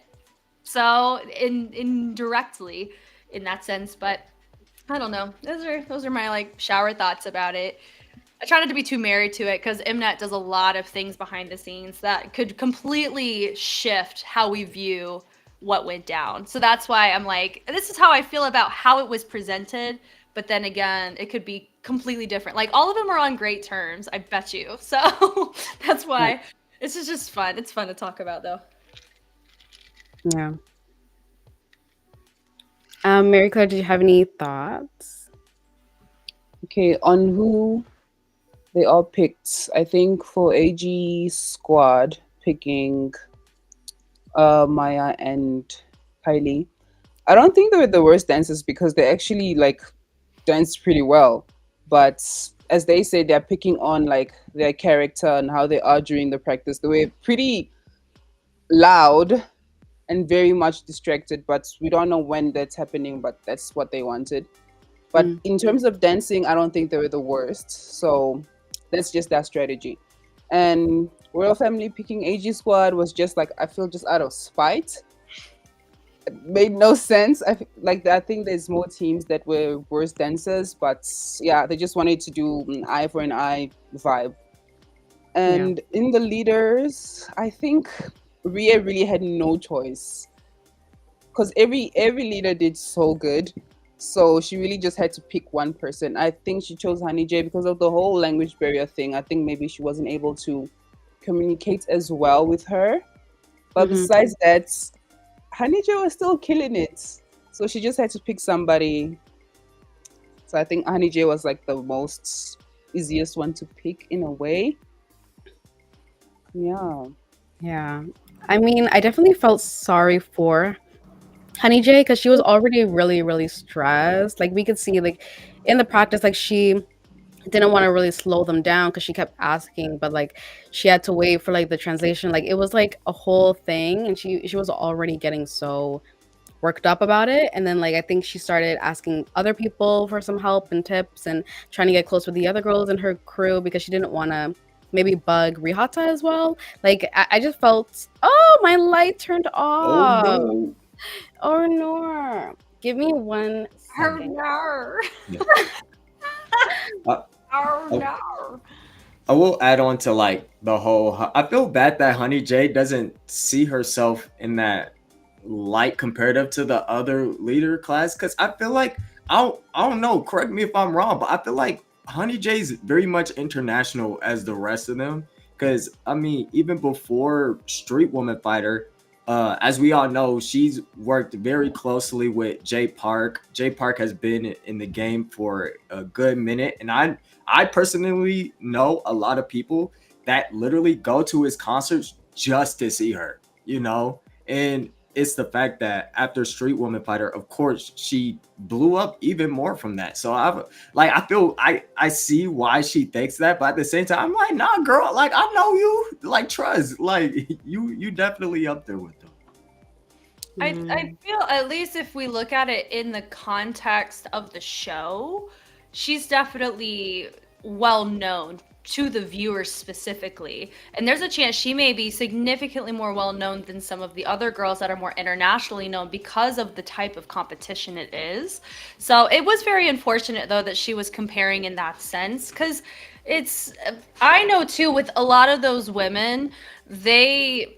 So indirectly in that sense, but I don't know. Those are my like shower thoughts about it. I try not to be too married to it because Mnet does a lot of things behind the scenes that could completely shift how we view what went down. So that's why I'm like, this is how I feel about how it was presented. But then again, it could be completely different. Like all of them are on great terms, I bet you. So that's why this is just fun. It's fun to talk about though. Yeah. Mary Claire, did you have any thoughts? Okay, on who they all picked. I think for AG squad picking Maya and Kylie, I don't think they were the worst dancers because they actually like danced pretty well. But as they say, they're picking on like their character and how they are during the practice. They were pretty loud and very much distracted, but we don't know when that's happening, but that's what they wanted. But in terms of dancing, I don't think they were the worst. So that's just that strategy. And Royal Family picking AG squad was just like, I feel just out of spite. It made no sense. I think there's more teams that were worse dancers, but yeah, they just wanted to do an eye for an eye vibe. And in the leaders, I think Ria really had no choice because every leader did so good. So she really just had to pick one person. I think she chose Honey J because of the whole language barrier thing. I think maybe she wasn't able to communicate as well with her. But besides that, Honey J was still killing it. So she just had to pick somebody. So I think Honey J was like the most easiest one to pick in a way. Yeah. Yeah. I mean, I definitely felt sorry for Honey J because she was already really, really stressed. Like we could see like in the practice, like she didn't want to really slow them down because she kept asking, but like she had to wait for like the translation. Like it was like a whole thing and she was already getting so worked up about it. And then like I think she started asking other people for some help and tips and trying to get close with the other girls in her crew because she didn't want to maybe bug Rihata as well. Like I just felt, oh, my light turned off. Oh no. Give me 1 second. Oh no. Yeah. Oh no. I will add on to like the whole. I feel bad that Honey J doesn't see herself in that light comparative to the other leader class, because I feel like I don't know. Correct me if I'm wrong, but I feel like Honey J's very much international as the rest of them. Because I mean, even before Street Woman Fighter, as we all know, she's worked very closely with Jay Park. Jay Park has been in the game for a good minute, and I personally know a lot of people that literally go to his concerts just to see her, you know? And it's the fact that after Street Woman Fighter, of course, she blew up even more from that. So I feel I see why she thinks that, but at the same time, I'm like, nah, girl, like I know you, like trust, like you definitely up there with them. I feel, at least if we look at it in the context of the show, she's definitely well known to the viewers specifically. And there's a chance she may be significantly more well known than some of the other girls that are more internationally known because of the type of competition it is. So it was very unfortunate though that she was comparing in that sense, because it's, I know too, with a lot of those women, they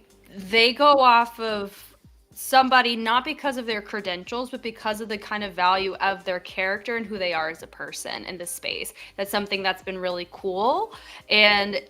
go off of somebody not because of their credentials, but because of the kind of value of their character and who they are as a person in this space. That's something that's been really cool, and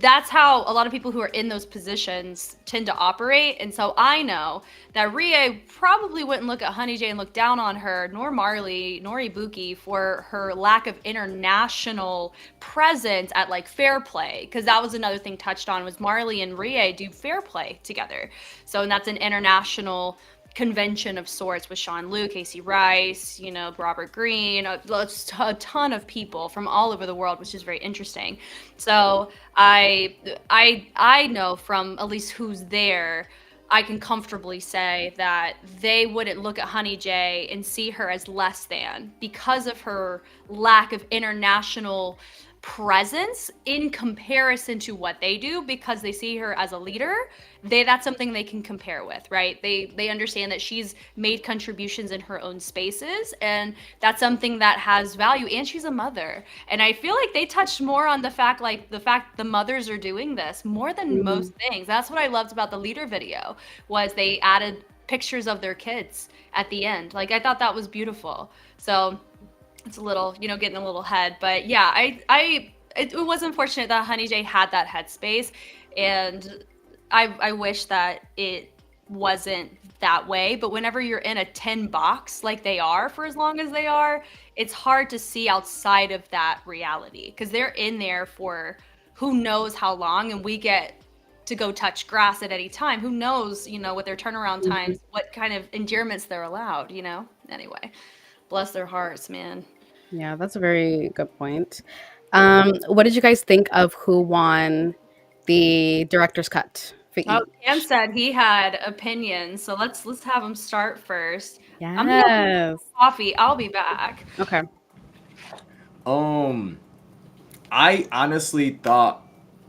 that's how a lot of people who are in those positions tend to operate. And so I know that Rie probably wouldn't look at Honey J and look down on her, nor Marley, nor Ibuki, for her lack of international presence at like Fair Play, because that was another thing touched on, was Marley and Rie do Fair Play together. So, and that's an international convention of sorts with Sean Liu, Casey Rice, you know, Robert Greene, a ton of people from all over the world, which is very interesting. So I know from at least who's there, I can comfortably say that they wouldn't look at Honey J and see her as less than because of her lack of international presence in comparison to what they do, because they see her as a leader. That's something they can compare with, right? They understand that she's made contributions in her own spaces, and that's something that has value, and she's a mother. And I feel like they touched more on the fact the mothers are doing this more than most things. That's what I loved about the leader video, was they added pictures of their kids at the end. Like, I thought that was beautiful. So it's a little, you know, getting a little head, but yeah, it was unfortunate that Honey J had that headspace, and I wish that it wasn't that way. But whenever you're in a tin box like they are for as long as they are, it's hard to see outside of that reality, because they're in there for who knows how long, and we get to go touch grass at any time. Who knows, you know, with their turnaround times, what kind of endearments they're allowed, you know? Anyway, bless their hearts, man. Yeah, that's a very good point. What did you guys think of who won the director's cut for Oh, Cam each? said he had opinions, so let's have him start first. I'm gonna go get Yes. coffee. I'll be back. Okay. I honestly thought,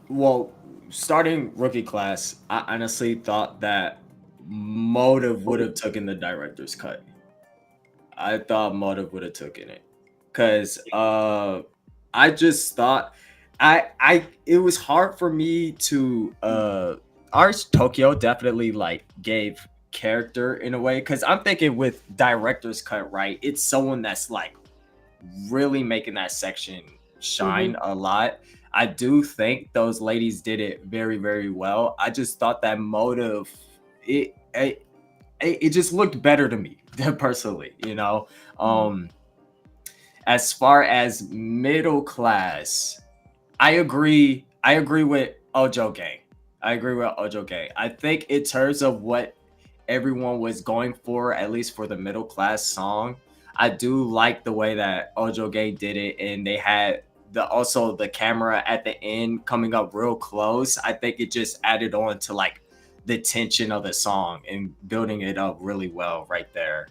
well, starting rookie class, I honestly thought that Motive would have taken the director's cut. I thought Motive would have taken it, because I just thought I it was hard for me to Ars Tokyo definitely like gave character in a way, because I'm thinking with director's cut, right, it's someone that's like really making that section shine a lot. I do think those ladies did it very, very well. I just thought that Motive, it just looked better to me personally, you know. As far as middle class, I agree with Ojo Gang. I agree with Ojo Gang. I think in terms of what everyone was going for, at least for the middle class song, I do like the way that Ojo Gang did it, and they had the camera at the end coming up real close. I think it just added on to like the tension of the song and building it up really well right there.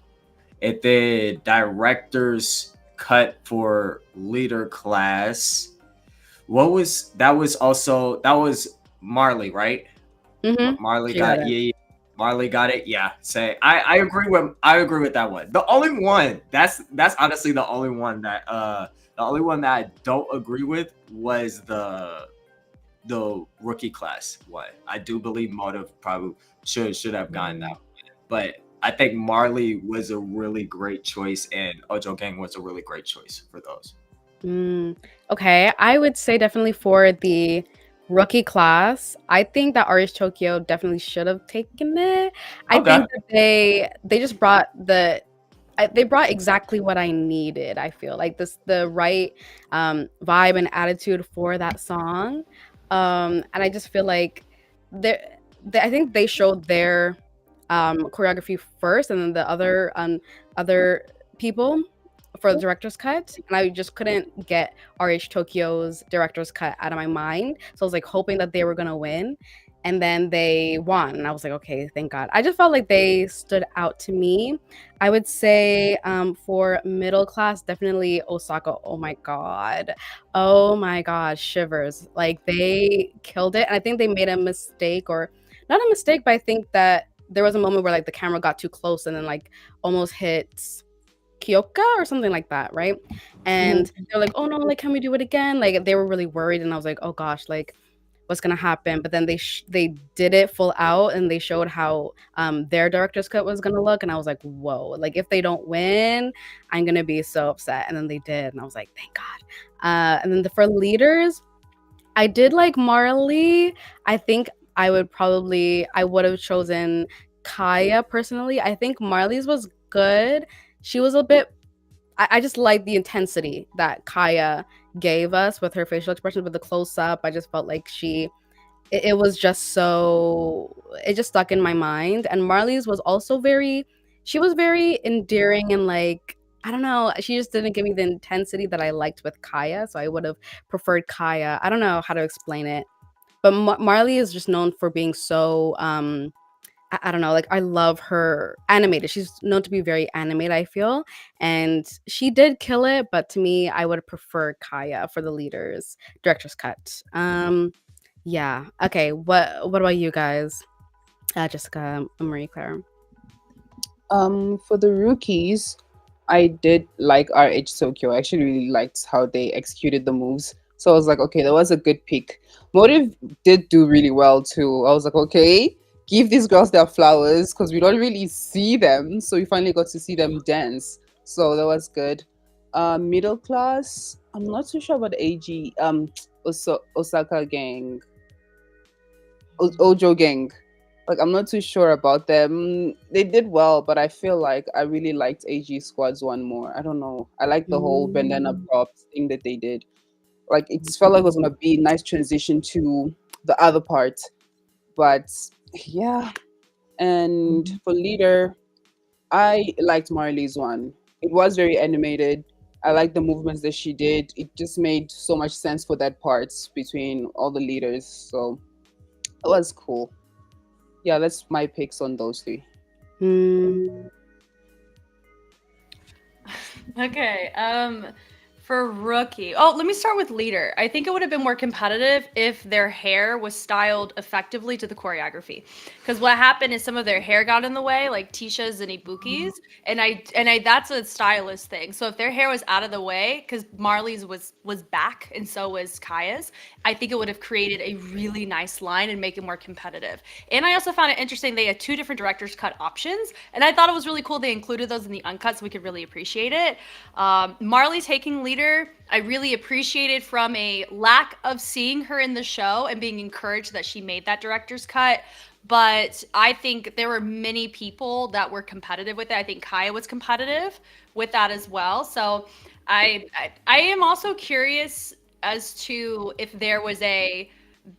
And then director's cut for leader class. What was that? Was also that was Marley, right? Mm-hmm. Marley She got got, it. yeah. Marley got it. Yeah, say I agree with that one. The only one that's honestly the only one that I don't agree with was the rookie class one. I do believe Motive probably should have gotten that one. But I think Marley was a really great choice, and Ojo Gang was a really great choice for those. Okay, I would say definitely for the rookie class, I think that RH Tokyo definitely should have taken it. I Okay. think that they just brought they brought exactly what I needed. I feel like the right vibe and attitude for that song, and I just feel like I think they showed their choreography first, and then the other people for the director's cut, and I just couldn't get RH Tokyo's director's cut out of my mind. So I was like hoping that they were gonna win, and then they won, and I was like, okay, thank God. I just felt like they stood out to me. I would say for middle class, definitely Osaka. Oh my God, shivers! Like they killed it, and I think they made a mistake, or not a mistake, but I think that there was a moment where like the camera got too close and then like almost hits Kyoka or something like that, right? And they're like, "Oh no, like can we do it again?" Like they were really worried, and I was like, "Oh gosh, like what's gonna happen?" But then they did it full out, and they showed how their director's cut was gonna look, and I was like, "Whoa!" Like if they don't win, I'm gonna be so upset. And then they did, and I was like, "Thank God." And then for leaders, I did like Marley. I think I would have chosen Kaya personally. I think Marley's was good. She was a bit I just like the intensity that Kaya gave us with her facial expressions with the close up. I just felt like it was just so it just stuck in my mind. And Marley's was also she was very endearing and like I don't know, she just didn't give me the intensity that I liked with Kaya, so I would have preferred Kaya. I don't know how to explain it, but Marley is just known for being so I don't know, like I love her animated. She's known to be very animated, I feel. And she did kill it, but to me, I would prefer Kaya for the leaders, director's cut. Yeah. Okay. What about you guys? Jessica, Marie Claire. For the rookies, I did like RH Tokyo. I actually really liked how they executed the moves. So I was like, okay, that was a good pick. Motive did do really well too. I was like, okay, give these girls their flowers because we don't really see them. So we finally got to see them dance. So that was good. Middle class, I'm not too sure about AG, Osaka gang, Ojo gang. Like I'm not too sure about them. They did well, but I feel like I really liked AG Squad's one more. I don't know. I like the whole bandana Mm. props thing that they did. Like it just felt like it was gonna be a nice transition to the other part. But yeah. And for leader, I liked Marley's one. It was very animated. I liked the movements that she did. It just made so much sense for that part between all the leaders. So it was cool. Yeah, that's my picks on those three. Mm. Okay. For rookie. Oh, let me start with leader. I think it would have been more competitive if their hair was styled effectively to the choreography. Because what happened is some of their hair got in the way, like Tisha's and Ibuki's, and I that's a stylist thing. So if their hair was out of the way, because Marley's was back and so was Kaya's, I think it would have created a really nice line and make it more competitive. And I also found it interesting they had two different director's cut options, and I thought it was really cool they included those in the uncut so we could really appreciate it. Marley taking leader, I really appreciated from a lack of seeing her in the show and being encouraged that she made that director's cut. But I think there were many people that were competitive with it. I think Kaya was competitive with that as well. So I am also curious as to if there was a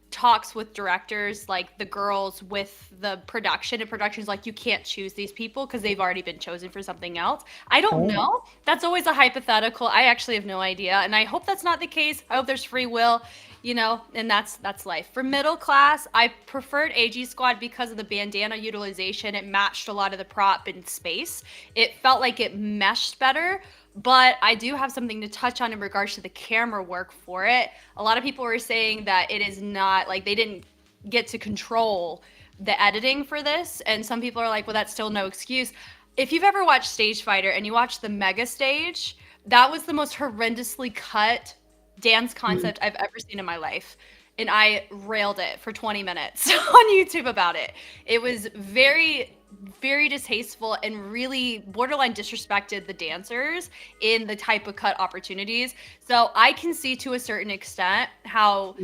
talks with directors, like the girls with the production, and production's like, you can't choose these people because they've already been chosen for something else. I don't know. That's always a hypothetical. I actually have no idea, and I hope that's not the case. I hope there's free will, and that's life. For middle class, I preferred AG Squad because of the bandana utilization. It matched a lot of the prop in space. It felt like it meshed better. But I do have something to touch on in regards to the camera work for it. A lot of people were saying that it is not like they didn't get to control the editing for this, and some people are like, well, that's still no excuse. If you've ever watched Stage Fighter and you watch the mega stage, that was the most horrendously cut dance concept I've ever seen in my life. And I railed it for 20 minutes on YouTube about it. It was very, very distasteful and really borderline disrespected the dancers in the type of cut opportunities. So I can see to a certain extent how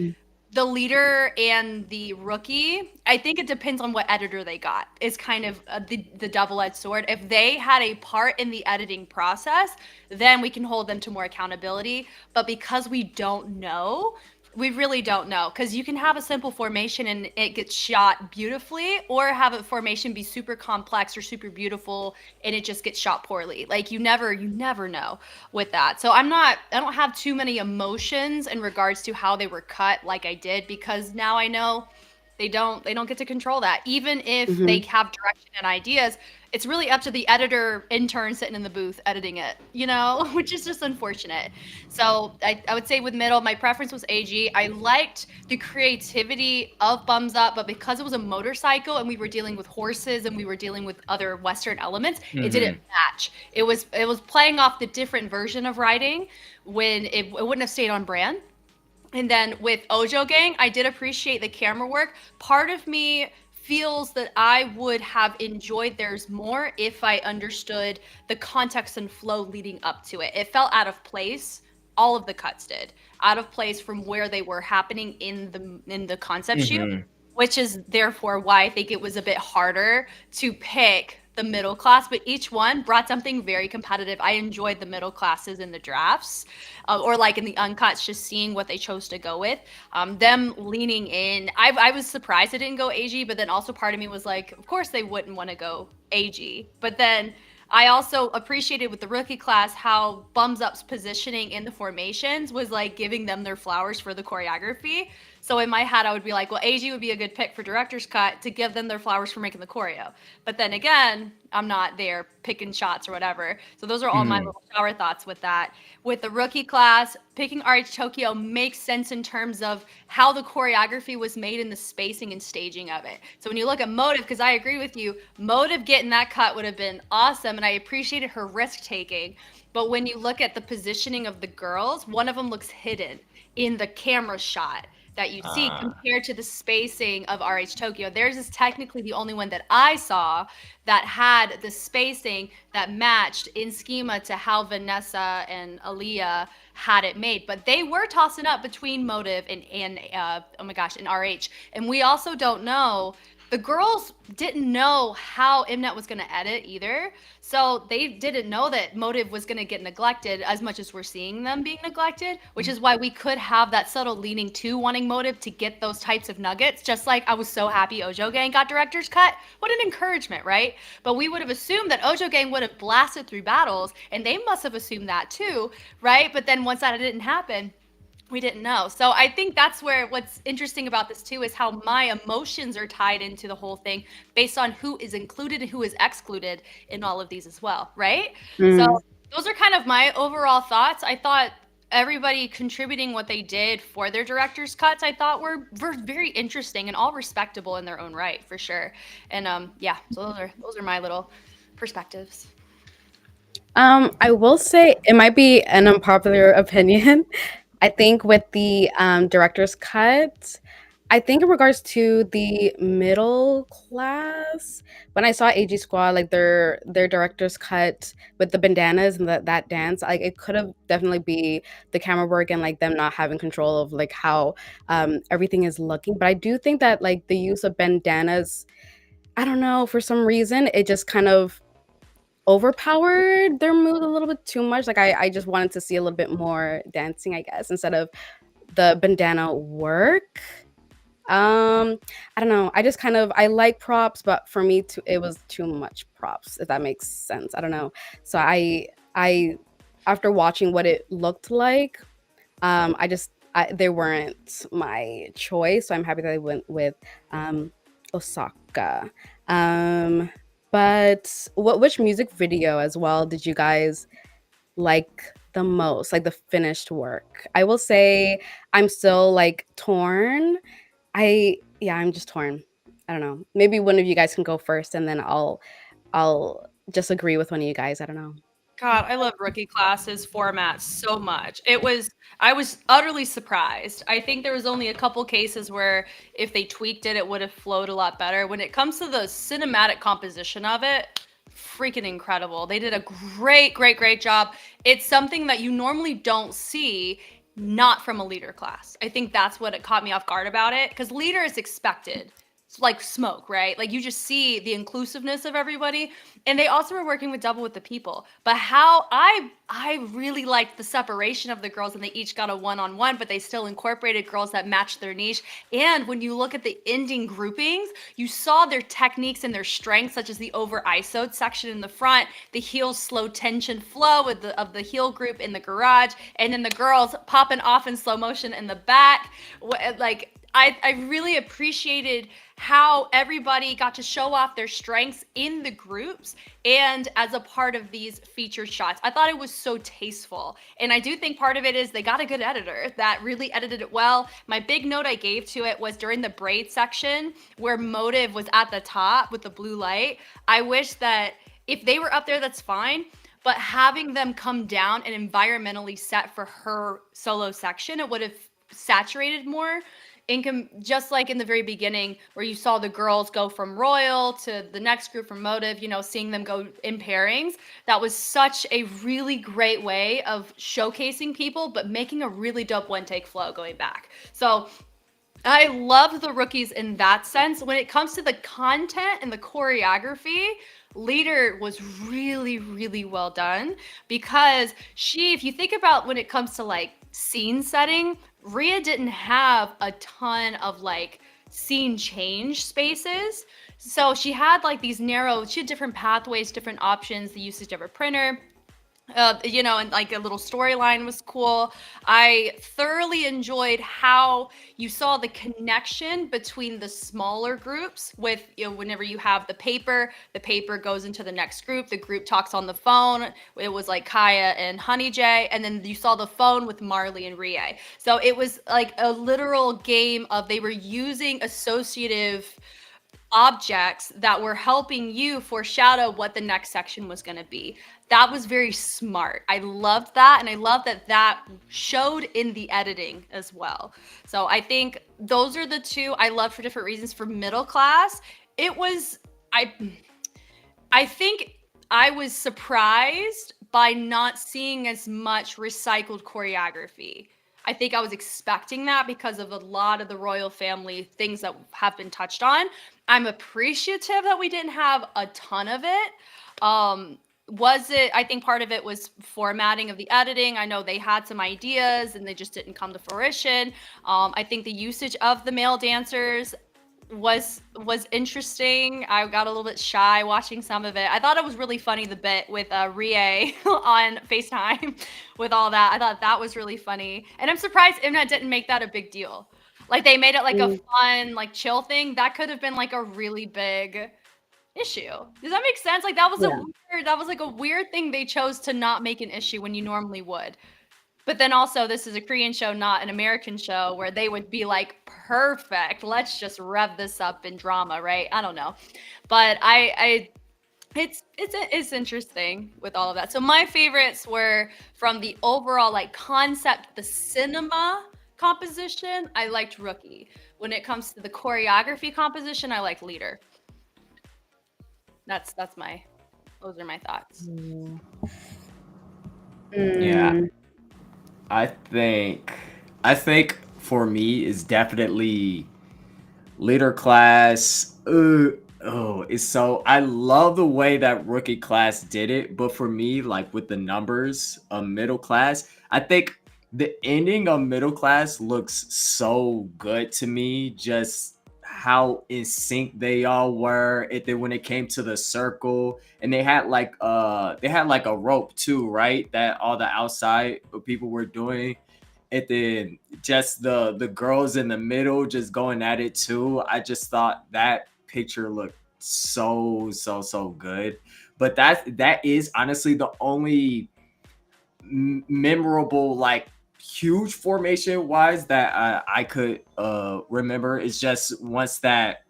the leader and the rookie, I think it depends on what editor they got, is kind of the double-edged sword. If they had a part in the editing process, then we can hold them to more accountability. But because we don't know, we really don't know, because you can have a simple formation and it gets shot beautifully, or have a formation be super complex or super beautiful and it just gets shot poorly. Like you never know with that. So I don't have too many emotions in regards to how they were cut like I did, because now I know they don't get to control that. Even if they have direction and ideas, it's really up to the editor intern sitting in the booth editing it, which is just unfortunate. So I would say with middle, my preference was AG. I liked the creativity of Bums Up, but because it was a motorcycle and we were dealing with horses and we were dealing with other Western elements, it didn't match. It was playing off the different version of riding when it wouldn't have stayed on brand. And then with Ojo Gang, I did appreciate the camera work. Part of me feels that I would have enjoyed theirs more if I understood the context and flow leading up to it. It felt out of place. All of the cuts did. Out of place from where they were happening in the concept shoot, which is therefore why I think it was a bit harder to pick the middle class, but each one brought something very competitive. I enjoyed the middle classes in the drafts, or like in the uncuts, just seeing what they chose to go with. Them leaning in. I was surprised it didn't go AG, but then also part of me was like, of course they wouldn't want to go AG. But then I also appreciated with the rookie class how Bums Up's positioning in the formations was like giving them their flowers for the choreography. So in my head, I would be like, well, AG would be a good pick for director's cut to give them their flowers for making the choreo. But then again, I'm not there picking shots or whatever. So those are all my little shower thoughts with that. With the rookie class, picking RH Tokyo makes sense in terms of how the choreography was made and the spacing and staging of it. So when you look at Motive, because I agree with you, Motive getting that cut would have been awesome, and I appreciated her risk taking. But when you look at the positioning of the girls, one of them looks hidden in the camera shot that you see compared to the spacing of RH Tokyo. Theirs is technically the only one that I saw that had the spacing that matched in schema to how Vanessa and Aaliyah had it made. But they were tossing up between Motive and RH. And we also don't know, the girls didn't know how Mnet was going to edit either. So they didn't know that Motive was going to get neglected as much as we're seeing them being neglected, which is why we could have that subtle leaning to wanting Motive to get those types of nuggets. Just like I was so happy Ojo Gang got director's cut. What an encouragement, right? But we would have assumed that Ojo Gang would have blasted through battles, and they must have assumed that too, right? But then once that didn't happen, we didn't know. So I think that's where what's interesting about this too is how my emotions are tied into the whole thing based on who is included and who is excluded in all of these as well, right? So those are kind of my overall thoughts. I thought everybody contributing what they did for their director's cuts, I thought were very interesting and all respectable in their own right, for sure. And so those are my little perspectives. I will say it might be an unpopular opinion. I think with the director's cut, I think in regards to the middle class, when I saw AG Squad, like their director's cut with the bandanas and that dance, like it could have definitely be the camera work and like them not having control of like how everything is looking. But I do think that like the use of bandanas, I don't know, for some reason it just kind of overpowered their mood a little bit too much. Like I just wanted to see a little bit more dancing, I guess, instead of the bandana work. I don't know. I just kind of I like props, but for me it was too much props, if that makes sense. I don't know. So I after watching what it looked like, they weren't my choice. So I'm happy that I went with Osaka. But which music video as well did you guys like the most, like the finished work? I will say I'm still like torn. I'm just torn. I don't know. Maybe one of you guys can go first, and then I'll just agree with one of you guys. I don't know. God, I love rookie classes format so much. I was utterly surprised. I think there was only a couple cases where if they tweaked it, it would have flowed a lot better. When it comes to the cinematic composition of it, freaking incredible. They did a great job. It's something that you normally don't see, not from a leader class. I think that's what it caught me off guard about it, because leader is expected. It's like smoke, right? Like you just see the inclusiveness of everybody. And they also were working with Double with the People. But how I really liked the separation of the girls, and they each got a one-on-one, but they still incorporated girls that matched their niche. And when you look at the ending groupings, you saw their techniques and their strengths, such as the over ISO'd section in the front, the heel slow tension flow of the heel group in the garage, and then the girls popping off in slow motion in the back. Like I really appreciated how everybody got to show off their strengths in the groups and as a part of these featured shots. I thought it was so tasteful. And I do think part of it is they got a good editor that really edited it well. My big note I gave to it was during the braid section where Motive was at the top with the blue light. I wish that if they were up there, that's fine. But having them come down and environmentally set for her solo section, it would have saturated more. Just like in the very beginning where you saw the girls go from Royal to the next group from Motive, you know, seeing them go in pairings, that was such a really great way of showcasing people, but making a really dope one take flow going back. So I love the rookies in that sense. When it comes to the content and the choreography, Leader was really well done, because if you think about when it comes to like scene setting, Rhea didn't have a ton of like scene change spaces. So she had like she had different pathways, different options, the usage of her printer. You know, and like a little storyline was cool. I thoroughly enjoyed how you saw the connection between the smaller groups with, you know, whenever you have the paper goes into the next group, the group talks on the phone. It was like Kaya and Honey J, and then you saw the phone with Marley and Rie. So it was like a literal game of they were using associative objects that were helping you foreshadow what the next section was going to be. That was very smart. I loved that, and I love that that showed in the editing as well. So I think those are the two I love for different reasons. For middle class, it was I think I was surprised by not seeing as much recycled choreography. I think I was expecting that because of a lot of the royal family things that have been touched on. I'm appreciative that we didn't have a ton of it. I think part of it was formatting of the editing. I know they had some ideas and they just didn't come to fruition. I think the usage of the male dancers was interesting. I got a little bit shy watching some of it. I thought it was really funny, the bit with Rie on FaceTime with all that. I thought that was really funny. And I'm surprised Imnet didn't make that a big deal. Like they made it like a fun, like chill thing. That could have been like a really big issue. Does that make sense? Like that was a weird thing they chose to not make an issue when you normally would. But then also, this is a Korean show, not an American show, where they would be like, perfect, let's just rev this up in drama, right? I don't know. But it's interesting with all of that. So my favorites were from the overall like concept, the cinema composition, I liked Rookie. When it comes to the choreography composition, I like Leader. Those are my thoughts. Yeah. I think for me is definitely leader class. I love the way that rookie class did it, but for me, like with the numbers of middle class, I think the ending of middle class looks so good to me. Just how in sync they all were. Then when it came to the circle, and they had like a rope too, right? That all the outside people were doing. And then just the girls in the middle just going at it too. I just thought that picture looked so good. But that is honestly the only memorable like huge formation wise that I could remember. Is just once that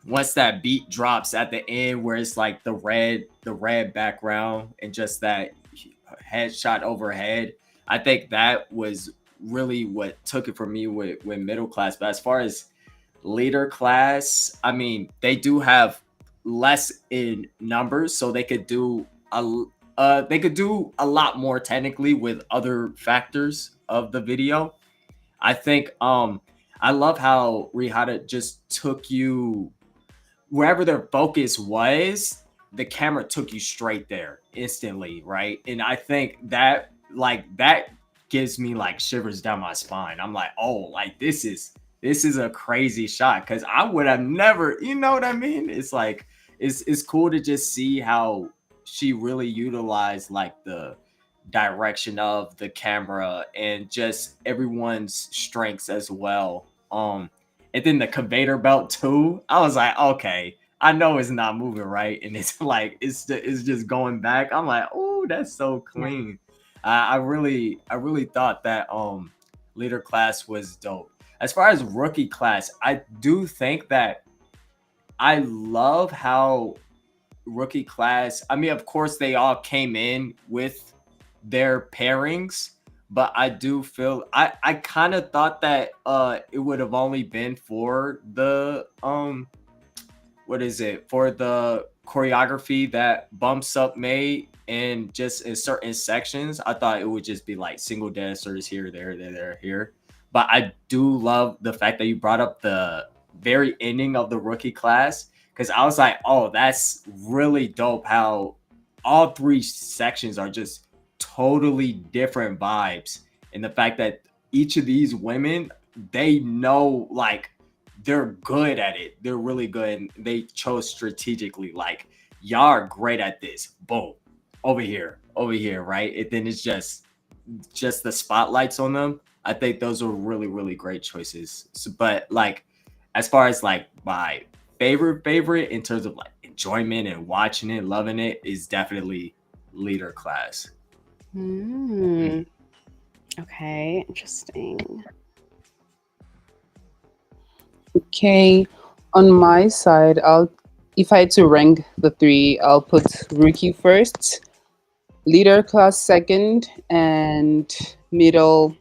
once that beat drops at the end where it's like the red background and just that headshot overhead, I think that was really what took it for me with middle class. But as far as leader class, I mean, they do have less in numbers, so they could do a lot more technically with other factors of the video. I think I love how Rihata just took you wherever their focus was, the camera took you straight there instantly, right? And I think that that gives me like shivers down my spine. I'm like, oh, like this is a crazy shot because I would have never, you know what I mean? It's like it's cool to just see how she really utilized like the direction of the camera and just everyone's strengths as well. And then the conveyor belt too. I was like, okay, I know it's not moving right, and it's like it's just going back. I'm like, oh, that's so Yeah. clean. I really thought that leader class was dope. As far as rookie class, I do think that I love how rookie class. I mean, of course, they all came in with their pairings, but I do feel I kind of thought that it would have only been for the what is it for the choreography that Bumps Up made, and just in certain sections I thought it would just be like single dancers here, there, here. But I do love the fact that you brought up the very ending of the rookie class, because I was like, oh, that's really dope how all three sections are just totally different vibes. And the fact that each of these women, they know like they're good at it. They're really good. And they chose strategically, like, y'all are great at this. Boom. Over here, right? And then it's just the spotlights on them. I think those are really, really great choices. So, but like as far as like my favorite in terms of like enjoyment and watching it, loving it, is definitely leader class. Hmm. Okay, interesting. Okay, on my side, if I had to rank the three, I'll put rookie first, leader class second, and middle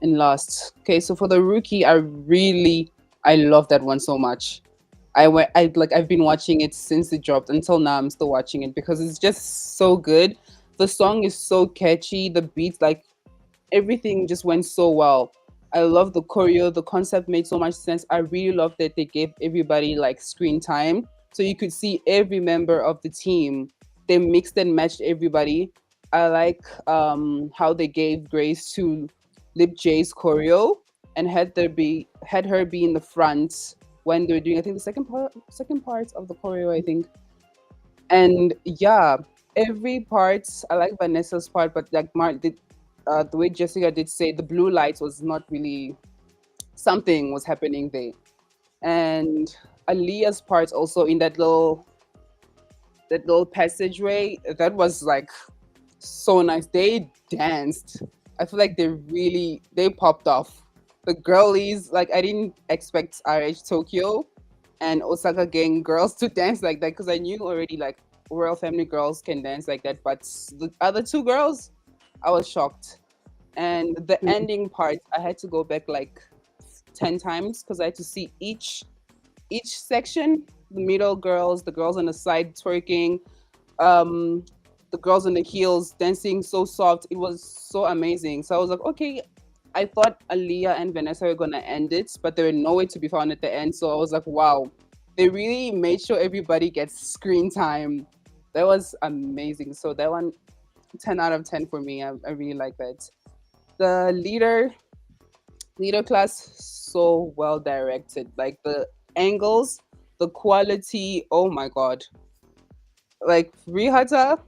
and last. Okay, so for the rookie, I love that one so much. I've been watching it since it dropped until now. I'm still watching it because it's just so good. The song is so catchy. The beats, like everything, just went so well. I love the choreo. The concept made so much sense. I really love that they gave everybody like screen time, so you could see every member of the team. They mixed and matched everybody. I like how they gave grace to Lip J's choreo and had her be in the front when they were doing, I think, the second part of the choreo, I think. And yeah, every part, I like Vanessa's part, but like Mark did, the way Jessica did say, the blue lights was not really, something was happening there. And Aaliyah's part also in that little passageway, that was like so nice. They danced. I feel like they popped off. The girlies, like I didn't expect RH Tokyo and Osaka gang girls to dance like that, because I knew already like Royal Family girls can dance like that, but the other two girls, I was shocked. And the ending part, I had to go back like 10 times because I had to see each section. The middle girls, the girls on the side twerking, um, the girls on the heels dancing so soft. It was so amazing. So I was like, okay. I thought Aaliyah and Vanessa were gonna end it, but they were nowhere to be found at the end. So I was like, wow, they really made sure everybody gets screen time. That was amazing. So that one, 10 out of 10 for me. I really like that. The leader class, so well directed. Like the angles, the quality. Oh my god! Like Rihata,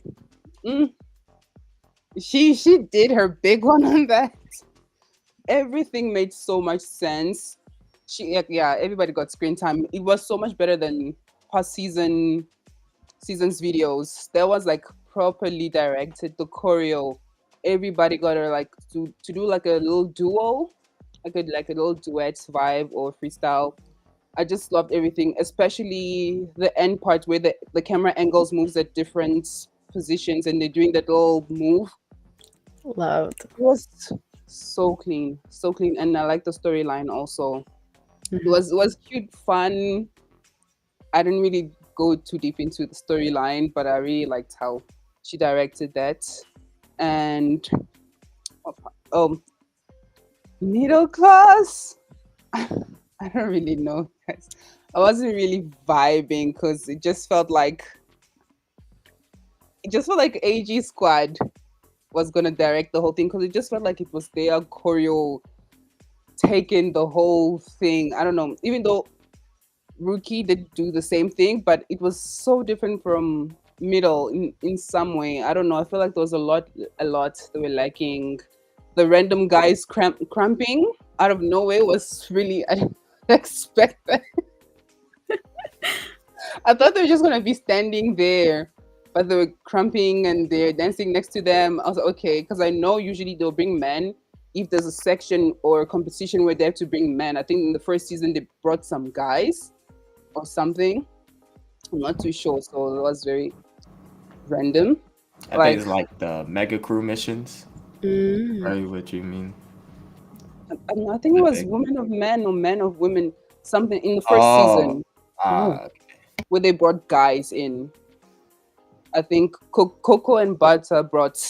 mm, she did her big one on that. Everything made so much sense. Yeah, everybody got screen time. It was so much better than past seasons videos. That was like properly directed. The choreo, everybody got her like to do like a little duo, like a little duet vibe or freestyle. I just loved everything, especially the end part where the camera angles moves at different positions and they're doing that little move. Loved. It was so clean, and I like the storyline also. It was cute, fun. I didn't really go too deep into the storyline, but I really liked how she directed that. And um, middle class. I don't really know, guys. I wasn't really vibing because it just felt like AG Squad was gonna direct the whole thing because it just felt like it was their choreo taking the whole thing. I don't know. Even though Rookie did do the same thing, but it was so different from Middle in some way. I don't know. I feel like there was a lot that were lacking. The random guys cramping out of nowhere was really I didn't expect that. I thought they were just gonna be standing there, but they were cramping and they're dancing next to them. I was like, okay, because I know usually they'll bring men if there's a section or a competition where they have to bring men. I think in the first season they brought some guys or something. I'm not too sure, so it was very random. I think Like it's like the mega crew missions. Right, what you mean? I think it The was big. Women of Men or Men of Women, something in the first Oh, season Oh. where they brought guys in. I think Coco and Butter brought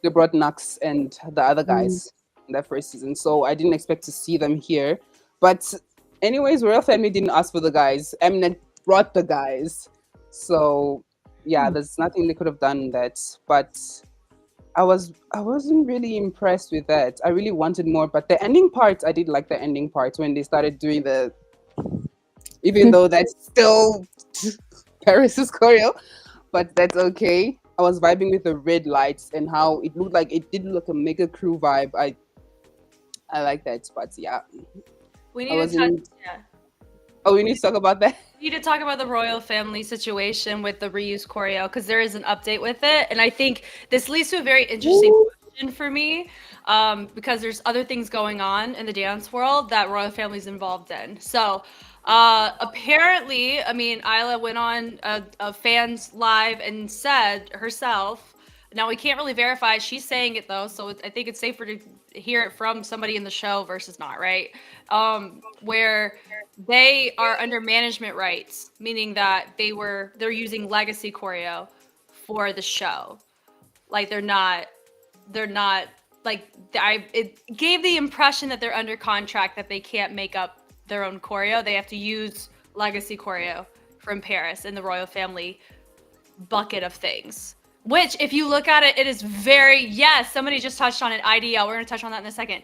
Nux and the other guys in that first season. So I didn't expect to see them here. But anyways, Royal Family didn't ask for the guys. Mnet brought the guys. So yeah, there's nothing they could have done that. But I wasn't really impressed with that. I really wanted more. But the ending part, I did like the ending part when they started doing the even though that's still Paris's choreo, but that's okay. I was vibing with the red lights and how it looked like it did look a mega crew vibe. I like that, but yeah, We I need to touch. wasn't. Yeah. Oh, we need to talk about that. We need to talk about the royal family situation with the reuse choreo because there is an update with it, and I think this leads to a very interesting Woo. question for me because there's other things going on in the dance world that royal family's involved in. So apparently, I mean, Isla went on a fans live and said herself. Now we can't really verify she's saying it though, so I think it's safer to hear it from somebody in the show versus not, right? Where they are under management rights, meaning that they're using legacy choreo for the show. Like they're not like it gave the impression that they're under contract that they can't make up their own choreo. They have to use legacy choreo from Paris in the royal family bucket of things. Which, if you look at it, it is very, yes, somebody just touched on it, IDL. We're going to touch on that in a second.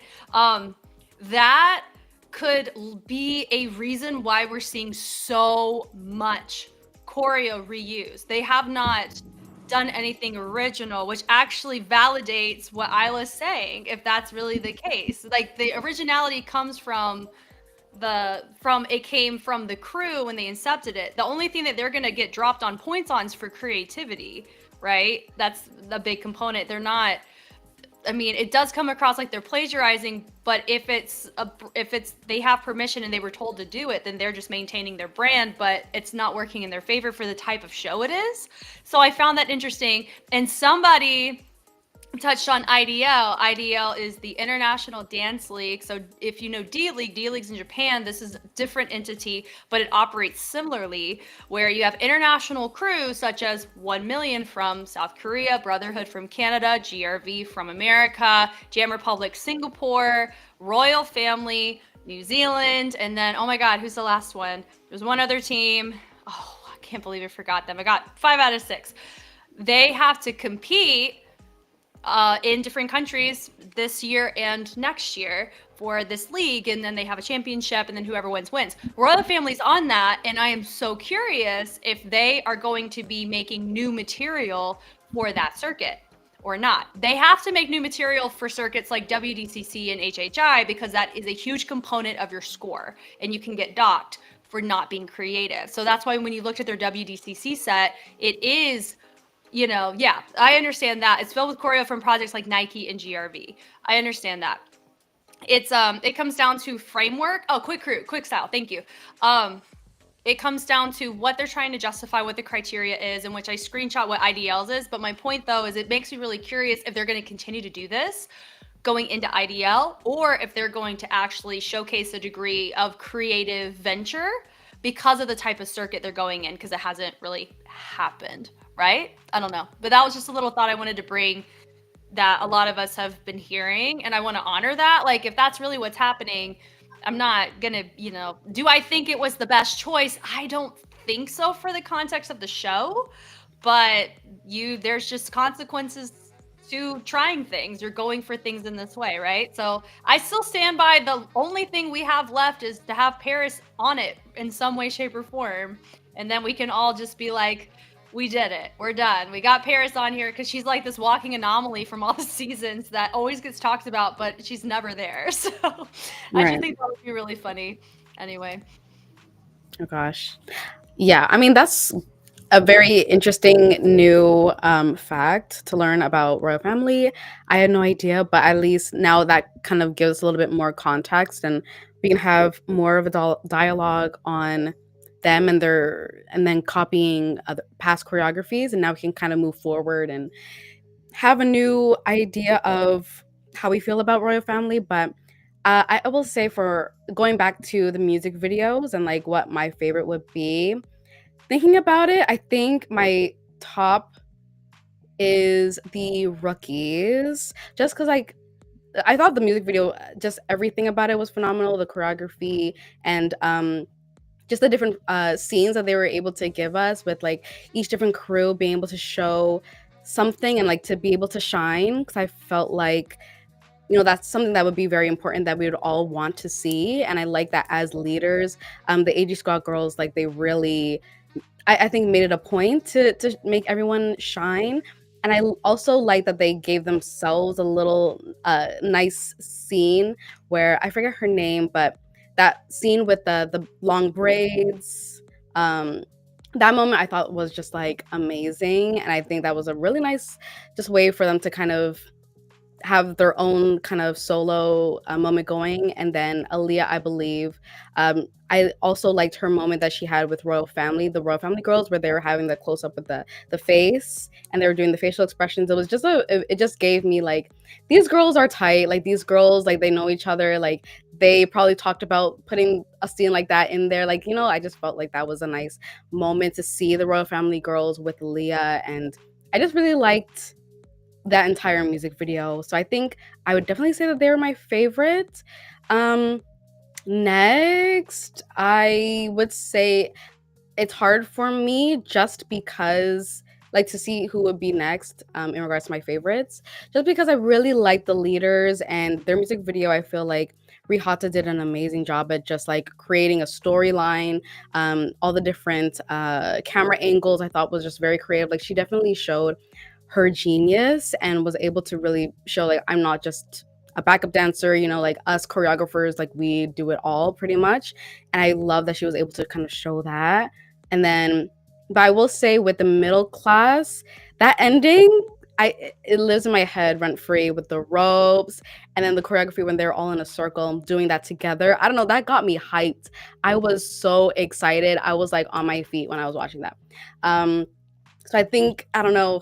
That could be a reason why we're seeing so much choreo reuse. They have not done anything original, which actually validates what Isla's saying, if that's really the case. Like, the originality comes from it came from the crew when they incepted it. The only thing that they're going to get dropped on points on is for creativity, right? That's a big component. They're not, I mean, it does come across like they're plagiarizing, but if it's they have permission and they were told to do it, then they're just maintaining their brand, but it's not working in their favor for the type of show it is. So I found that interesting. And somebody touched on IDL. IDL is the International Dance League. So if you know D-League's in Japan, this is a different entity, but it operates similarly, where you have international crews such as 1 Million from South Korea, Brotherhood from Canada, GRV from America, Jam Republic Singapore, Royal Family, New Zealand, and then, oh my God, who's the last one? There's one other team. Oh, I can't believe I forgot them. I got 5 out of 6. They have to compete in different countries this year and next year for this league, and then they have a championship, and then whoever wins wins. Royal Family's on that, and I am so curious if they are going to be making new material for that circuit or not. They have to make new material for circuits like WDCC and HHI because that is a huge component of your score, and you can get docked for not being creative. So that's why when you looked at their WDCC set, it is, you know, yeah, I understand that. It's filled with choreo from projects like Nike and GRV. I understand that. it comes down to framework. Oh, quick style. Thank you. It comes down to what they're trying to justify, what the criteria is, in which I screenshot what IDLs is. But my point, though, is it makes me really curious if they're going to continue to do this going into IDL, or if they're going to actually showcase a degree of creative venture because of the type of circuit they're going in, because it hasn't really happened, right? I don't know. But that was just a little thought I wanted to bring that a lot of us have been hearing, and I want to honor that. Like, if that's really what's happening, I'm not gonna, do I think it was the best choice? I don't think so for the context of the show, but there's just consequences to trying things. You're going for things in this way, right? So I still stand by the only thing we have left is to have Paris on it in some way, shape, or form. And then we can all just be like, we did it. We're done. We got Paris on here because she's like this walking anomaly from all the seasons that always gets talked about, but she's never there. So I just think that would be really funny. Anyway. Oh gosh. Yeah, I mean, that's a very interesting new fact to learn about royal family. I had no idea, but at least now that kind of gives a little bit more context, and we can have more of a dialogue on them and then copying other past choreographies, and now we can kind of move forward and have a new idea of how we feel about royal family. But I will say, for going back to the music videos and like what my favorite would be, thinking about it, I think my top is the Rookies, just because like I thought the music video, just everything about it was phenomenal, the choreography, and just the different scenes that they were able to give us, with like each different crew being able to show something and like to be able to shine, because I felt like, that's something that would be very important that we would all want to see. And I like that as leaders, the AG Squad girls, like they really, I think, made it a point to make everyone shine. And I also like that they gave themselves a little nice scene where, I forget her name, but that scene with the long braids, that moment I thought was just like amazing. And I think that was a really nice just way for them to kind of have their own kind of solo moment going. And then Aaliyah, I believe, I also liked her moment that she had with royal family, the royal family girls, where they were having the close up with the face and they were doing the facial expressions. It was just it just gave me like, these girls are tight, like these girls, like they know each other, like they probably talked about putting a scene like that in there, like, I just felt like that was a nice moment to see the royal family girls with Leah. And I just really liked that entire music video. So I think I would definitely say that they're my favorite. Next, I would say it's hard for me, just because, like, to see who would be next in regards to my favorites, just because I really like the leaders and their music video. I feel like Rihata did an amazing job at just like creating a storyline. All the different camera angles I thought was just very creative. Like, she definitely showed her genius and was able to really show, like, I'm not just a backup dancer, like us choreographers, like we do it all pretty much. And I love that she was able to kind of show that. And then, but I will say, with the middle class, that ending, it lives in my head rent free, with the ropes and then the choreography when they're all in a circle doing that together. I don't know, that got me hyped. I was so excited. I was like on my feet when I was watching that. So I think, I don't know,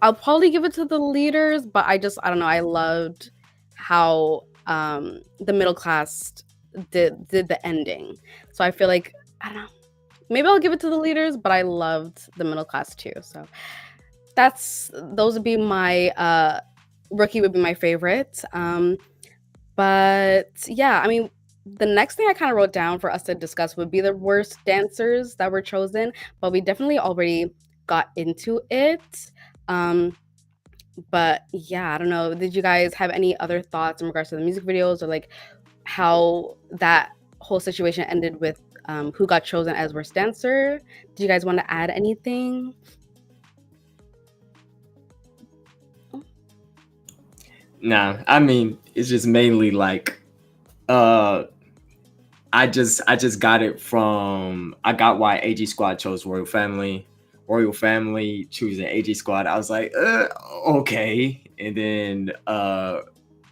I'll probably give it to the leaders, but I don't know. I loved how the middle class did the ending. So I feel like, I don't know, maybe I'll give it to the leaders, but I loved the middle class too. So those would be my Rookie would be my favorite. But yeah, I mean, the next thing I kind of wrote down for us to discuss would be the worst dancers that were chosen, but we definitely already got into it. But yeah, I don't know. Did you guys have any other thoughts in regards to the music videos, or like how that whole situation ended with who got chosen as worst dancer? Do you guys want to add anything? Nah, I mean, it's just mainly like I just got it from, I got why AG Squad chose Royal Family choosing AG Squad. I was like, okay. And then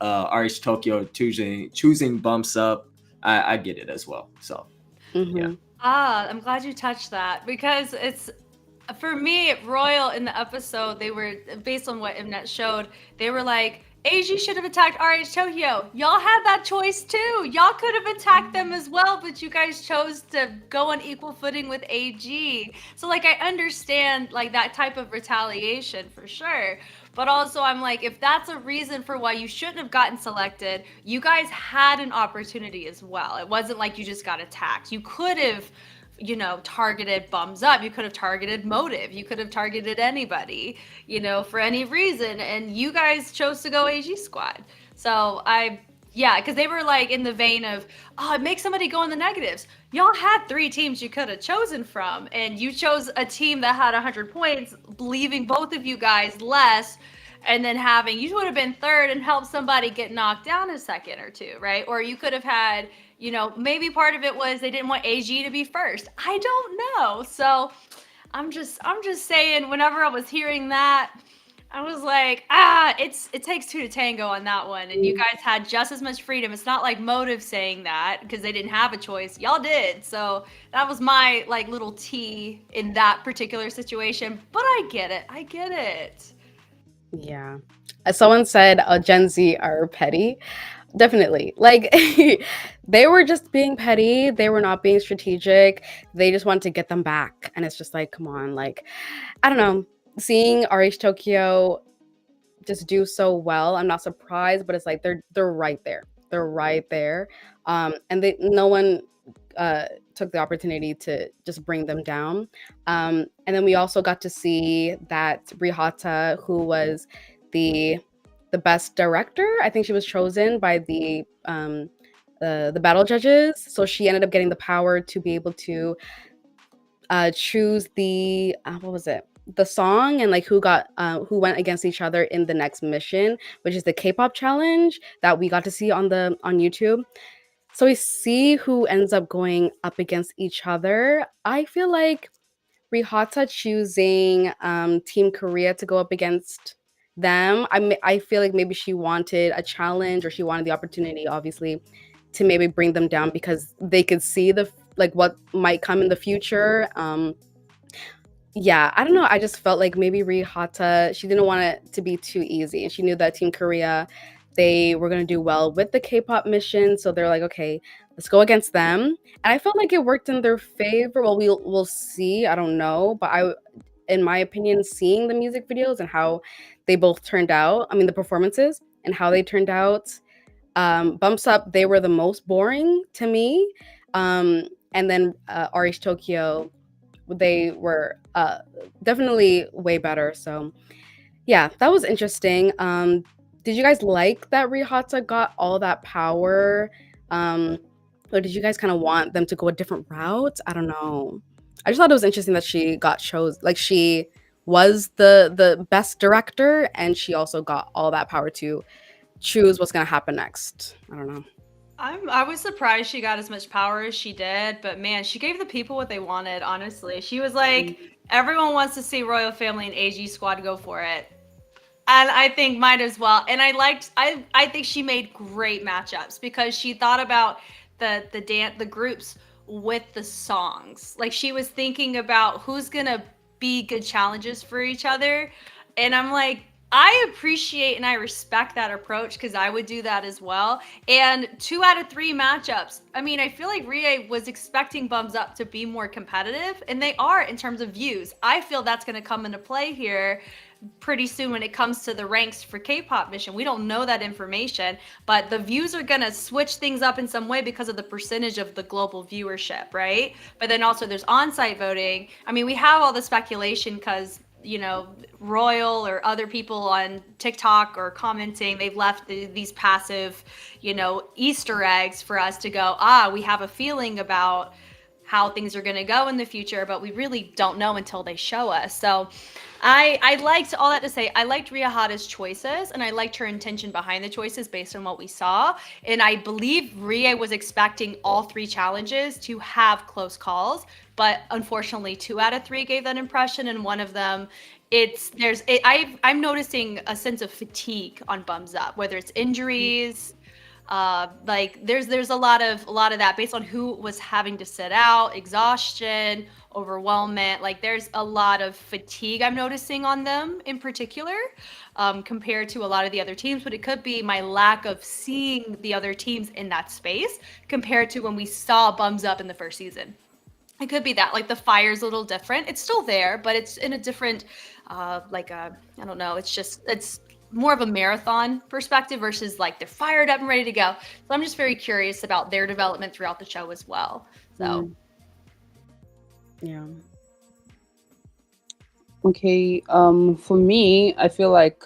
RH Tokyo choosing Bumps Up, I get it as well. So yeah. I'm glad you touched that because it's for me, Royal in the episode, they were based on what Mnet showed, they were like, AG should have attacked RH Tokyo. Y'all had that choice too. Y'all could have attacked them as well, but you guys chose to go on equal footing with AG. So like I understand like that type of retaliation for sure. But also I'm like, if that's a reason for why you shouldn't have gotten selected, you guys had an opportunity as well. It wasn't like you just got attacked. You could have targeted Bums Up. You could have targeted Motive. You could have targeted anybody, for any reason. And you guys chose to go AG Squad. So because they were like in the vein of, make somebody go in the negatives. Y'all had 3 teams you could have chosen from. And you chose a team that had 100 points, leaving both of you guys less. And then you would have been third and helped somebody get knocked down a second or two, right? Or you could have had, maybe part of it was they didn't want AG to be first. I don't know. So I'm just saying, whenever I was hearing that, I was like, it takes 2 to tango on that one. And you guys had just as much freedom. It's not like Motive saying that because they didn't have a choice. Y'all did. So that was my like little T in that particular situation. But I get it. Yeah. As someone said, Gen Z are petty. Definitely. Like, they were just being petty. They were not being strategic. They just wanted to get them back. And it's just like, come on. Like, I don't know. Seeing RH Tokyo just do so well, I'm not surprised, but it's like they're right there. They're right there. And no one took the opportunity to just bring them down. And then we also got to see that Rihata, who was the best director, I think she was chosen by the battle judges. So she ended up getting the power to be able to choose the what was it? The song and like who went against each other in the next mission, which is the K-pop challenge that we got to see on YouTube. So we see who ends up going up against each other. I feel like Rihata choosing Team Korea to go up against them. I feel like maybe she wanted a challenge, or she wanted the opportunity, obviously, to maybe bring them down because they could see what might come in the future. Yeah, I don't know. I just felt like maybe Rihata, she didn't want it to be too easy, and she knew that Team Korea, they were going to do well with the K-pop mission, so they're like, okay, let's go against them. And I felt like it worked in their favor. Well, we'll see. I don't know, but in my opinion, seeing the music videos and how they both turned out, I mean the performances and how they turned out, Bumps Up, they were the most boring to me. And then RH Tokyo, they were definitely way better. So yeah, that was interesting. Did you guys like that Rihata got all that power? Or did you guys kind of want them to go a different route? I don't know. I just thought it was interesting that she got chosen. Like, she was the best director, and she also got all that power to choose what's gonna happen next. I don't know. I was surprised she got as much power as she did, but man, she gave the people what they wanted, honestly. She was like, everyone wants to see Royal Family and AG Squad, go for it. And I think might as well. And I think she made great matchups because she thought about the groups with the songs. Like, she was thinking about who's gonna be good challenges for each other. And I'm like, I appreciate and I respect that approach because I would do that as well. And 2 out of 3 matchups. I mean, I feel like Rie was expecting Bums Up to be more competitive, and they are in terms of views. I feel that's going to come into play here pretty soon when it comes to the ranks for K-pop mission. We don't know that information, but the views are going to switch things up in some way because of the percentage of the global viewership, right? But then also there's on-site voting. I mean, we have all the speculation because Royal or other people on TikTok or commenting, they've left these passive, Easter eggs for us to go, we have a feeling about how things are going to go in the future, but we really don't know until they show us. So I liked all that to say, I liked Rihata's choices, and I liked her intention behind the choices based on what we saw. And I believe Rie was expecting all 3 challenges to have close calls, but unfortunately 2 out of 3 gave that impression, and one of them I'm noticing a sense of fatigue on Bums Up, whether it's injuries, like there's a lot of that based on who was having to sit out, exhaustion, overwhelmment. Like there's a lot of fatigue I'm noticing on them in particular, compared to a lot of the other teams. But it could be my lack of seeing the other teams in that space compared to when we saw Bums Up in the first season. It could be that, like, the fire's a little different. It's still there, but it's in a different, I don't know. It's more of a marathon perspective versus like they're fired up and ready to go. So I'm just very curious about their development throughout the show as well. So, yeah. Okay. For me, I feel like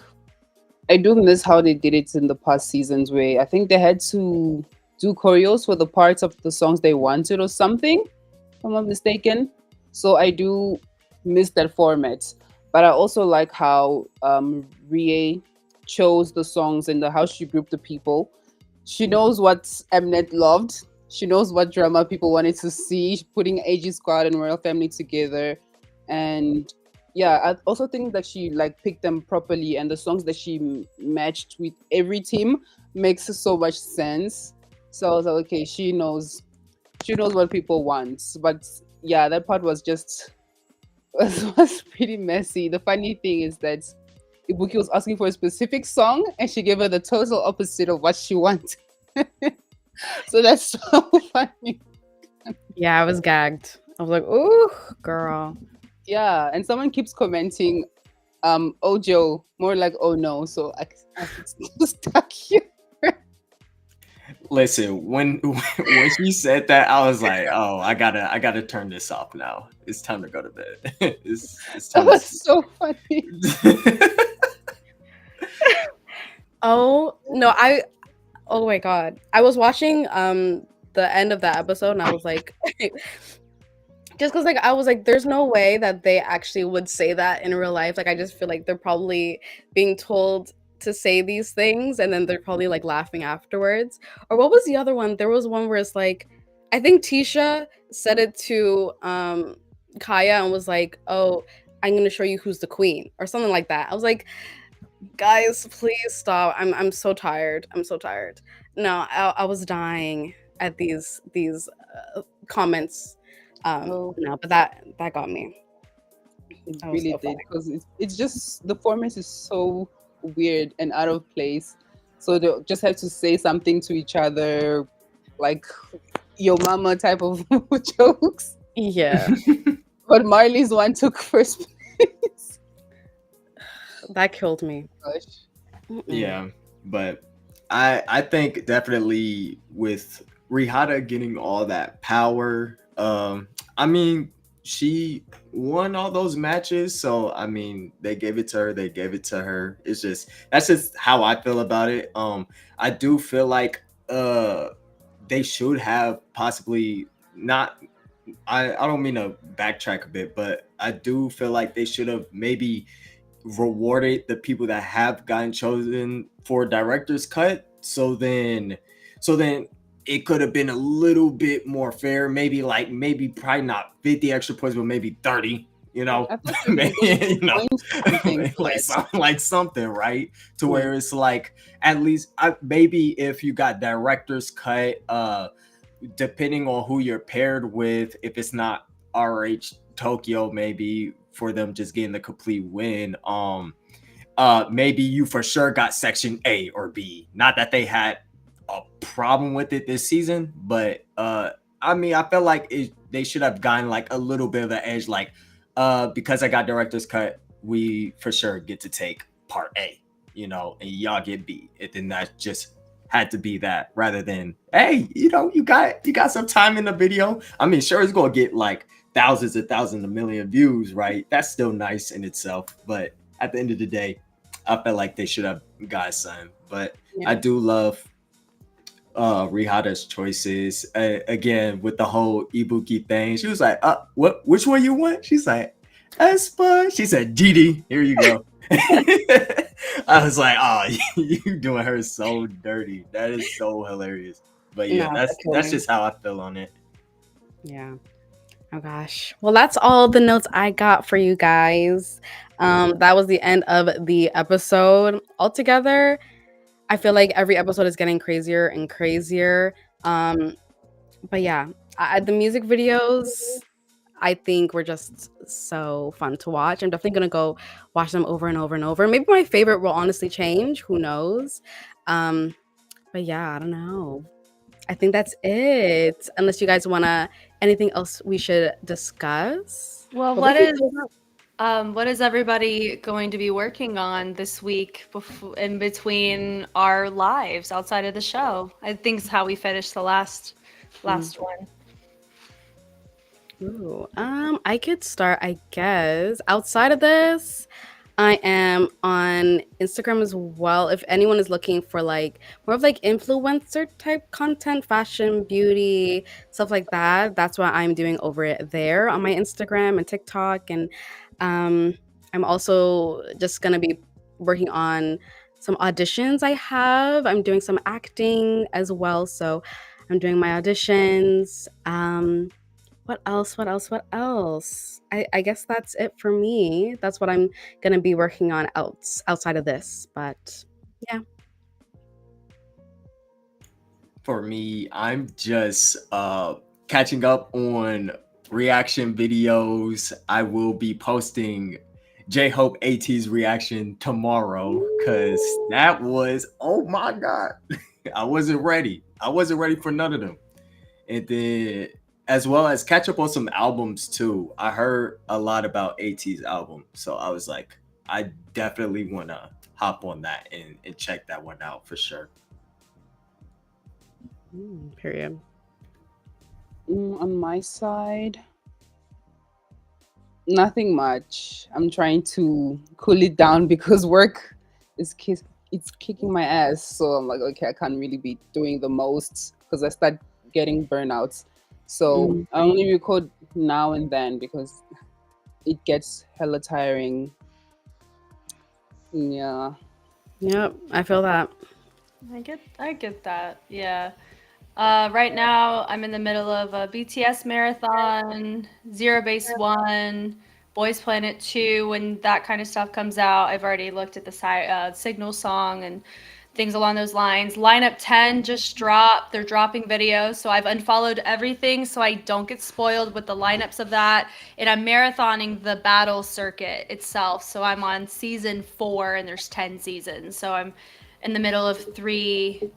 I do miss how they did it in the past seasons, where I think they had to do choreos for the parts of the songs they wanted or something, if I'm not mistaken. So I do miss that format. But I also like how Rie chose the songs and how she grouped the people. She knows what Mnet loved. She knows what drama people wanted to see, putting AG Squad and Royal Family together. And yeah, I also think that she like picked them properly, and the songs that she matched with every team makes so much sense. So I was like, okay, she knows what people want. But yeah, that part was just was pretty messy. The funny thing is that Ibuki was asking for a specific song, and she gave her the total opposite of what she wanted. So that's so funny. Yeah, I was gagged. I was like, ooh, girl. Yeah, and someone keeps commenting, Ojo, more like oh no. So I stuck here. Listen, when she said that, I was like, "Oh, I gotta turn this off now. It's time to go to bed." it's That time to was sleep. so funny. Oh no, oh my god. I was watching the end of that episode and I was like just because like I was like, there's no way that they actually would say that in real life. Like I just feel like they're probably being told to say these things and then they're probably like laughing afterwards. Or what was the other one? There was one where it's like I think Tisha said it to Kaya and was like, "Oh, I'm gonna show you who's the queen," or something like that. I was like, guys, please stop. I'm so tired. I'm so tired. No, I was dying at these comments. Oh, No, but that got me. it That was really so did, funny. because it's just the format is so weird and out of place. So they just have to say something to each other, like yo mama type of jokes. Yeah, But Marley's one took first place. that killed me. Gosh. Mm-mm. Yeah, but I think definitely with Rihanna getting all that power, I mean, she won all those matches, so I mean, they gave it to her, they gave it to her. It's just that's just how I feel about it. I do feel like they should have possibly not I don't mean to backtrack a bit, but I do feel like they should have maybe rewarded the people that have gotten chosen for director's cut. So then it could have been a little bit more fair. Maybe probably not 50 extra points, but maybe 30. You know, I thought they maybe, were going you know, point something for like that. something, right? To Yeah. where it's like at least maybe if you got director's cut, depending on who you're paired with, if it's not RH Tokyo, maybe for them just getting the complete win. Maybe you for sure got section A or B. Not that they had a problem with it this season, but I mean, I felt like they should have gotten like a little bit of an edge, like because I got director's cut, we for sure get to take part A, you know, and y'all get B. And then that just had to be that, rather than, hey, you know, you got some time in the video. I mean, sure, it's gonna get like thousands and thousands of million views, right? That's still nice in itself, but at the end of the day, I felt like they should have got some. But Yeah. I do love Rihanna's choices. Again, with the whole Ibuki thing, she was like, which one you want? She's like, Espa. She said, Didi, here you go. I was like, oh, you doing her so dirty. That is so hilarious. But yeah, No, that killed that's me. just how I feel on it. Yeah. Oh gosh. Well, that's all the notes I got for you guys. That was the end of the episode. Altogether, I feel like every episode is getting crazier and crazier. Um, but yeah, the music videos I think were just so fun to watch. I'm definitely gonna go watch them over and over and over. Maybe my favorite will honestly change. Who knows? But yeah, I don't know. I think that's it. Unless you guys wanna anything else we should discuss. Well, But we can close what is everybody going to be working on this week in between our lives outside of the show? I think is how we finished the last one. Ooh, I could start, I guess. Outside of this, I am on Instagram as well. If anyone is looking for like more of like influencer type content, fashion, beauty, stuff like that, that's what I'm doing over it there on my Instagram and TikTok. And um, I'm also just gonna be working on some auditions I have. I'm doing some acting as well, so I'm doing my auditions. What else? What else? What else? I guess that's it for me. That's what I'm gonna be working on outside of this. But yeah. For me, I'm just catching up on reaction videos. I will be posting J-Hope AT's reaction tomorrow because that was, oh my God. I wasn't ready. I wasn't ready for none of them. And then as well as catch up on some albums too. I heard a lot about AT's album. So I was like, I definitely want to hop on that and check that one out for sure. Period. on my side, nothing much. I'm trying to cool it down because work is it's kicking my ass. So I'm like, okay, I can't really be doing the most because I start getting burnouts. So Mm. I only record now and then because it gets hella tiring. Yeah. Yep, I feel that. I get that. Yeah. Right now, I'm in the middle of a BTS marathon, Zero Base One, Boys Planet 2. When that kind of stuff comes out, I've already looked at the Signal song and things along those lines. Lineup 10 just dropped. They're dropping videos, so I've unfollowed everything so I don't get spoiled with the lineups of that. And I'm marathoning the battle circuit itself. So I'm on season 4, and there's 10 seasons. So I'm in the middle of three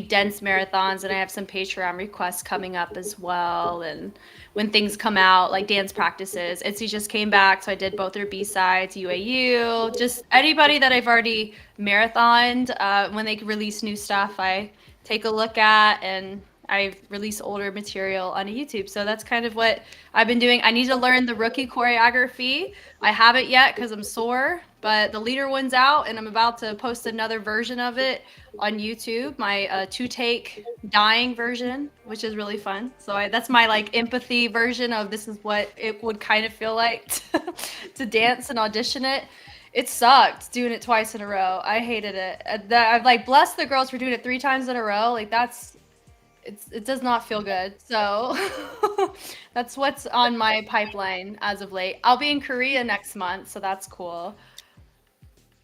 dense marathons, and I have some Patreon requests coming up as well. And when things come out, like dance practices, Itzy just came back, so I did both their B-sides, UAU, just anybody that I've already marathoned. When they release new stuff, I take a look at, and I release older material on YouTube. So that's kind of what I've been doing. I need to learn the rookie choreography. I haven't yet because I'm sore, but the leader one's out, and I'm about to post another version of it on YouTube, my two-take dying version, which is really fun. So that's my like empathy version of this is what it would kind of feel like to dance and audition it. It sucked doing it twice in a row. I hated it. I've like blessed the girls for doing it 3 times in a row. Like it does not feel good. So that's what's on my pipeline as of late. I'll be in Korea next month, so that's cool.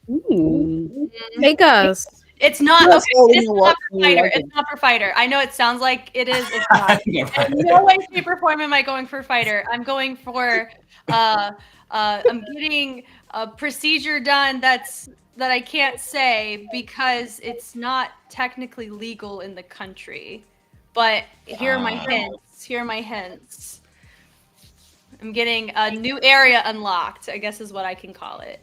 Ooh. Take us. It's not Yes, okay. oh, It's you not walk- for you fighter. like it. It's not for fighter. I know it sounds like it is. It's not. In no way, shape, or form am I going for fighter. I'm going for. I'm getting a procedure done that I can't say because it's not technically legal in the country. But here are my hints. Here are my hints. I'm getting a new area unlocked, I guess is what I can call it.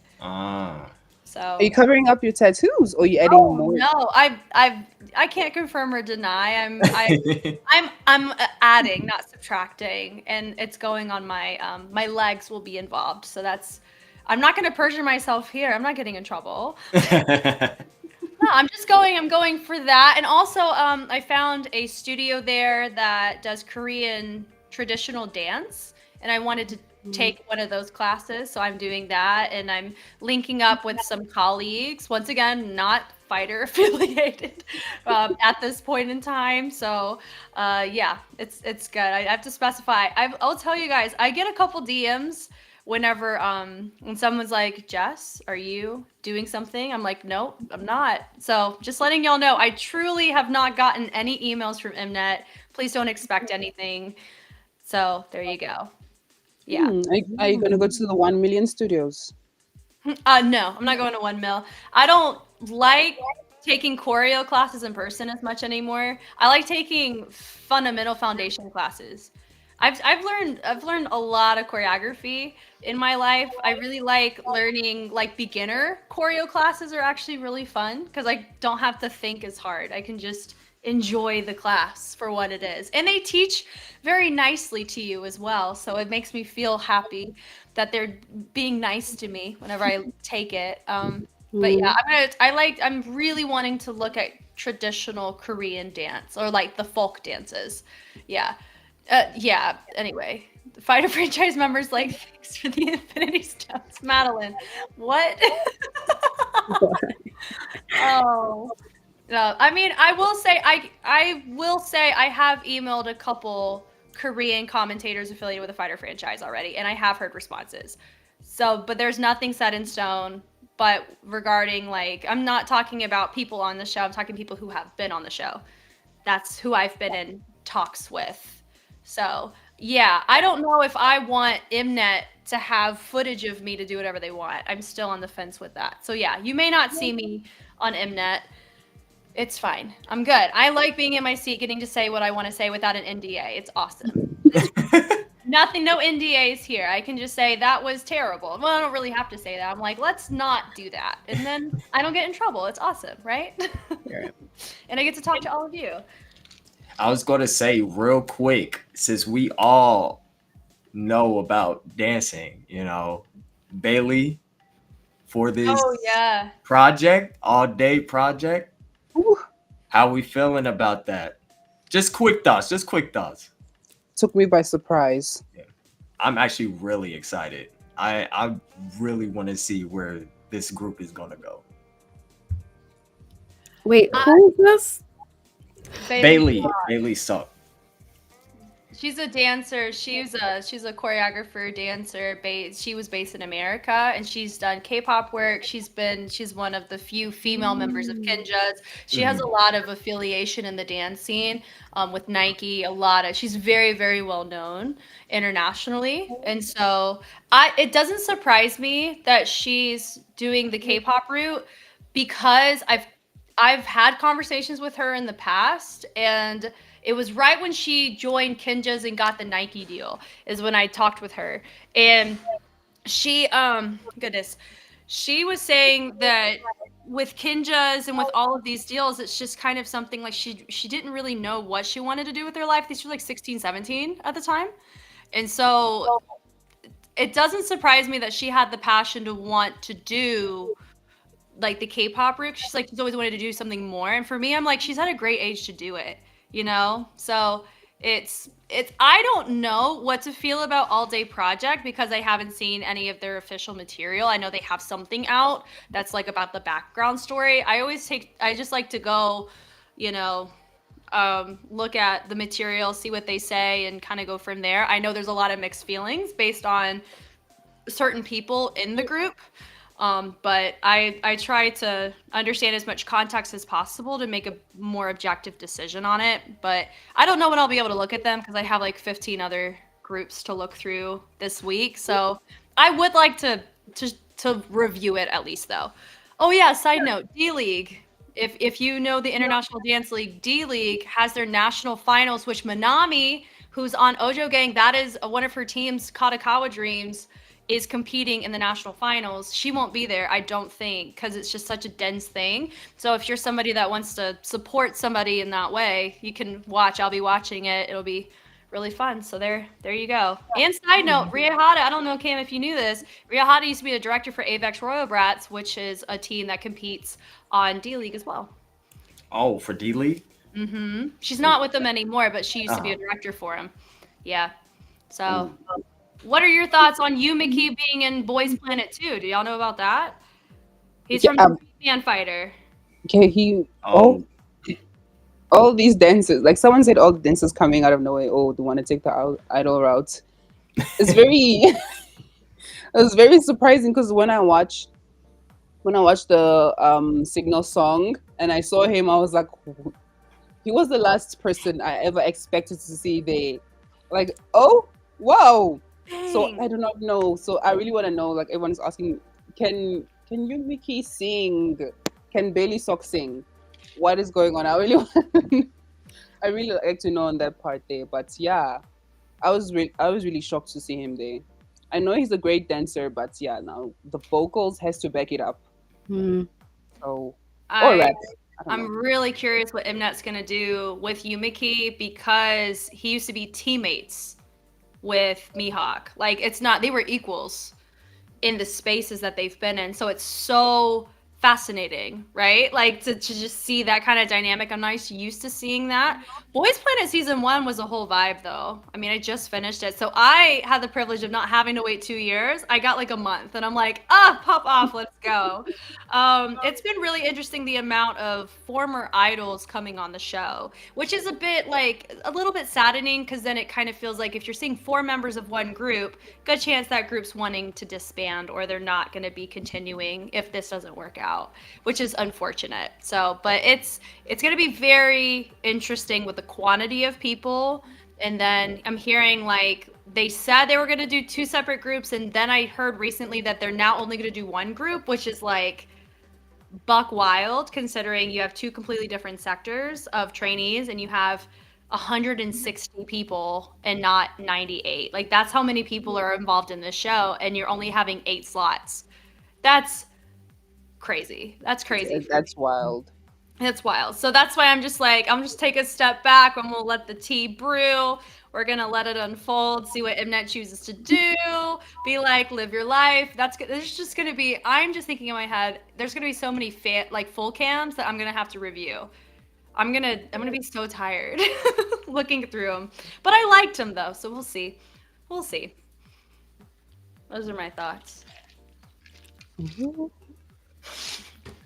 So Are you covering up your tattoos or are you adding more? no, I can't confirm or deny. I'm adding, not subtracting, and it's going on my my legs will be involved. So I'm not going to perjure myself here. I'm not getting in trouble. No, I'm going for that. And also, I found a studio there that does Korean traditional dance, and I wanted to take one of those classes. So I'm doing that, and I'm linking up with some colleagues. Once again, not fighter affiliated at this point in time. So yeah, it's good. I have to specify. I'll tell you guys, I get a couple DMs whenever when someone's like, Jess, are you doing something? I'm like, nope, I'm not. So just letting y'all know, I truly have not gotten any emails from Mnet. Please don't expect anything. So there you go. Yeah. Are you gonna go to the 1 million studios? No, I'm not going to 1 mil. I don't like taking choreo classes in person as much anymore. I like taking fundamental foundation classes. I've learned a lot of choreography in my life. I really like learning, like, beginner choreo classes are actually really fun because I don't have to think as hard. I can just enjoy the class for what it is. And they teach very nicely to you as well. So it makes me feel happy that they're being nice to me whenever I take it. But yeah, I'm really wanting to look at traditional Korean dance or like the folk dances. Yeah. Yeah. Anyway, the Fighter franchise members like, thanks for the Infinity Stones. Madeline, what? Oh. No, I mean, I will say I have emailed a couple Korean commentators affiliated with the Fighter franchise already, and I have heard responses. So, but there's nothing set in stone. But regarding, like, I'm not talking about people on the show. I'm talking people who have been on the show. That's who I've been in talks with. So yeah, I don't know if I want Mnet to have footage of me to do whatever they want. I'm still on the fence with that. So yeah, you may not see me on Mnet. It's fine. I'm good. I like being in my seat, getting to say what I want to say without an NDA. It's awesome. Nothing, no NDAs here. I can just say that was terrible. Well, I don't really have to say that. I'm like, let's not do that. And then I don't get in trouble. It's awesome, right? And I get to talk to all of you. I was going to say real quick, since we all know about dancing, you know, Bailey, for this project, all day project. Ooh. How we feeling about that? Just quick thoughts. Took me by surprise. Yeah. I'm actually really excited. I really want to see where this group is gonna go. Wait, who is this? Bailey Suck. She's a dancer. She's a choreographer, dancer. She was based in America, and she's done K-pop work. She's one of the few female members of Kinja's. She has a lot of affiliation in the dance scene with Nike. She's very, very well known internationally, and so it doesn't surprise me that she's doing the K-pop route because I've had conversations with her in the past, and it was right when she joined Kinja's and got the Nike deal is when I talked with her. And she, she was saying that with Kinja's and with all of these deals, it's just kind of something like she didn't really know what she wanted to do with her life. She was like 16, 17 at the time. And so it doesn't surprise me that she had the passion to want to do like the K-pop route. She's always wanted to do something more. And for me, I'm like, she's at a great age to do it. You know, so it's I don't know what to feel about All Day Project because I haven't seen any of their official material. I know they have something out that's like about the background story. I just like to go, you know, look at the material, see what they say, and kind of go from there. I know there's a lot of mixed feelings based on certain people in the group. But I try to understand as much context as possible to make a more objective decision on it. But I don't know when I'll be able to look at them because I have like 15 other groups to look through this week. So I would like to review it at least, though. Oh yeah, side note, D-League. If you know the International Dance League, D-League has their national finals, which Manami, who's on Ojo Gang, that is one of her teams, Katakawa Dreams, is competing in the national finals. She won't be there, I don't think, because it's just such a dense thing. So if you're somebody that wants to support somebody in that way, you can watch. I'll be watching it. It'll be really fun. So there you go. And side note, Ria Hata, I don't know, Cam, if you knew this, Ria Hata used to be the director for Avex Royal Brats, which is a team that competes on D-League as well. Oh, for D-League? Mm-hmm. She's not with them anymore, but she used to be a director for him. Yeah. So What are your thoughts on Yumiki being in Boys Planet 2? Do y'all know about that? He's Yeah, from the Man Fighter. okay, he Oh, all these dances, like someone said, all the dancers coming out of nowhere. Oh, they want to take the idol route. It's very, it was very surprising because when I watched the Signal song and I saw him, I was like, he was the last person I ever expected to see there. Like, oh, wow. So Dang. I do not know. So I really want to know. Like everyone's asking, can you Mickey sing? Can Bailey Sock sing? What is going on? I really I really like to know on that part there. But yeah, I was really shocked to see him there. I know he's a great dancer, but yeah, now the vocals has to back it up. Hmm. So or I rap. I don't know. I'm really curious what Mnet's gonna do with Yumiki because he used to be teammates with Mihawk. Like it's not they were equals in the spaces that they've been in. So it's so fascinating, right? Like to just see that kind of dynamic. I'm not used to seeing that. Boys Planet season 1 was a whole vibe though. I mean, I just finished it. So I had the privilege of not having to wait 2 years. I got like a month and I'm like, pop off, let's go. It's been really interesting the amount of former idols coming on the show, which is a bit like a little bit saddening because then it kind of feels like if you're seeing 4 members of one group, good chance that group's wanting to disband or they're not going to be continuing if this doesn't work out, which is unfortunate. So, but it's going to be very interesting with the quantity of people. And then I'm hearing like they said they were going to do 2 separate groups, and then I heard recently that they're now only going to do 1 group, which is like buck wild considering you have 2 completely different sectors of trainees and you have 160 people and not 98. Like that's how many people are involved in this show and you're only having 8 slots. That's crazy. That's crazy. That's wild. It's wild. So that's why I'm just like, I'm just take a step back. I'm gonna let the tea brew. We're gonna let it unfold, see what Mnet chooses to do. Be like, live your life. There's just gonna be. I'm just thinking in my head. There's gonna be so many like full cams that I'm gonna have to review. I'm gonna be so tired looking through them. But I liked them though, so we'll see. We'll see. Those are my thoughts.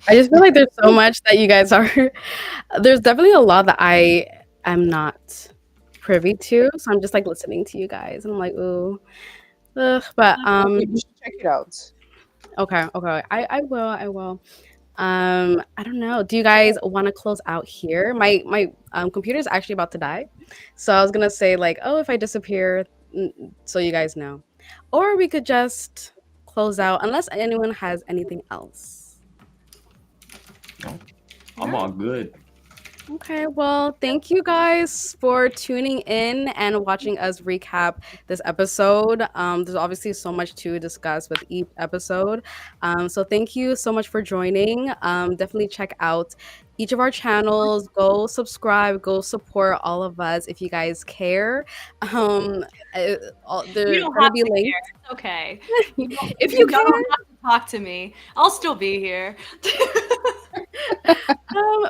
I just feel like there's so much that you guys are. There's definitely a lot that I am not privy to, so I'm just like listening to you guys, and I'm like, ooh, ugh. But You should check it out. okay, I will. I don't know. Do you guys want to close out here? My computer is actually about to die, so I was gonna say like, oh, if I disappear, so you guys know, or we could just close out unless anyone has anything else. no, I'm all good. Okay, well, thank you guys for tuning in and watching us recap this episode. There's obviously so much to discuss with each episode. So thank you so much for joining. Definitely check out each of our channels. Go subscribe, go support all of us if you guys care. They're You don't gonna have be to linked. care. It's okay. If you don't care. have to talk to me. I'll still be here.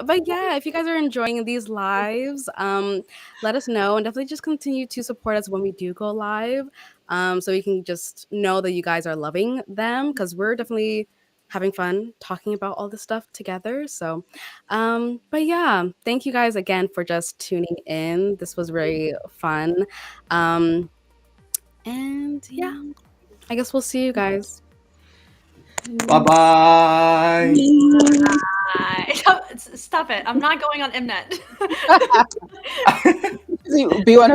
But yeah, if you guys are enjoying these lives, let us know and definitely just continue to support us when we do go live. So we can just know that you guys are loving them because we're definitely having fun talking about all this stuff together. So, but yeah, thank you guys again for just tuning in. This was very fun. And yeah, I guess we'll see you guys. Bye bye. Stop it. I'm not going on Mnet. Be one of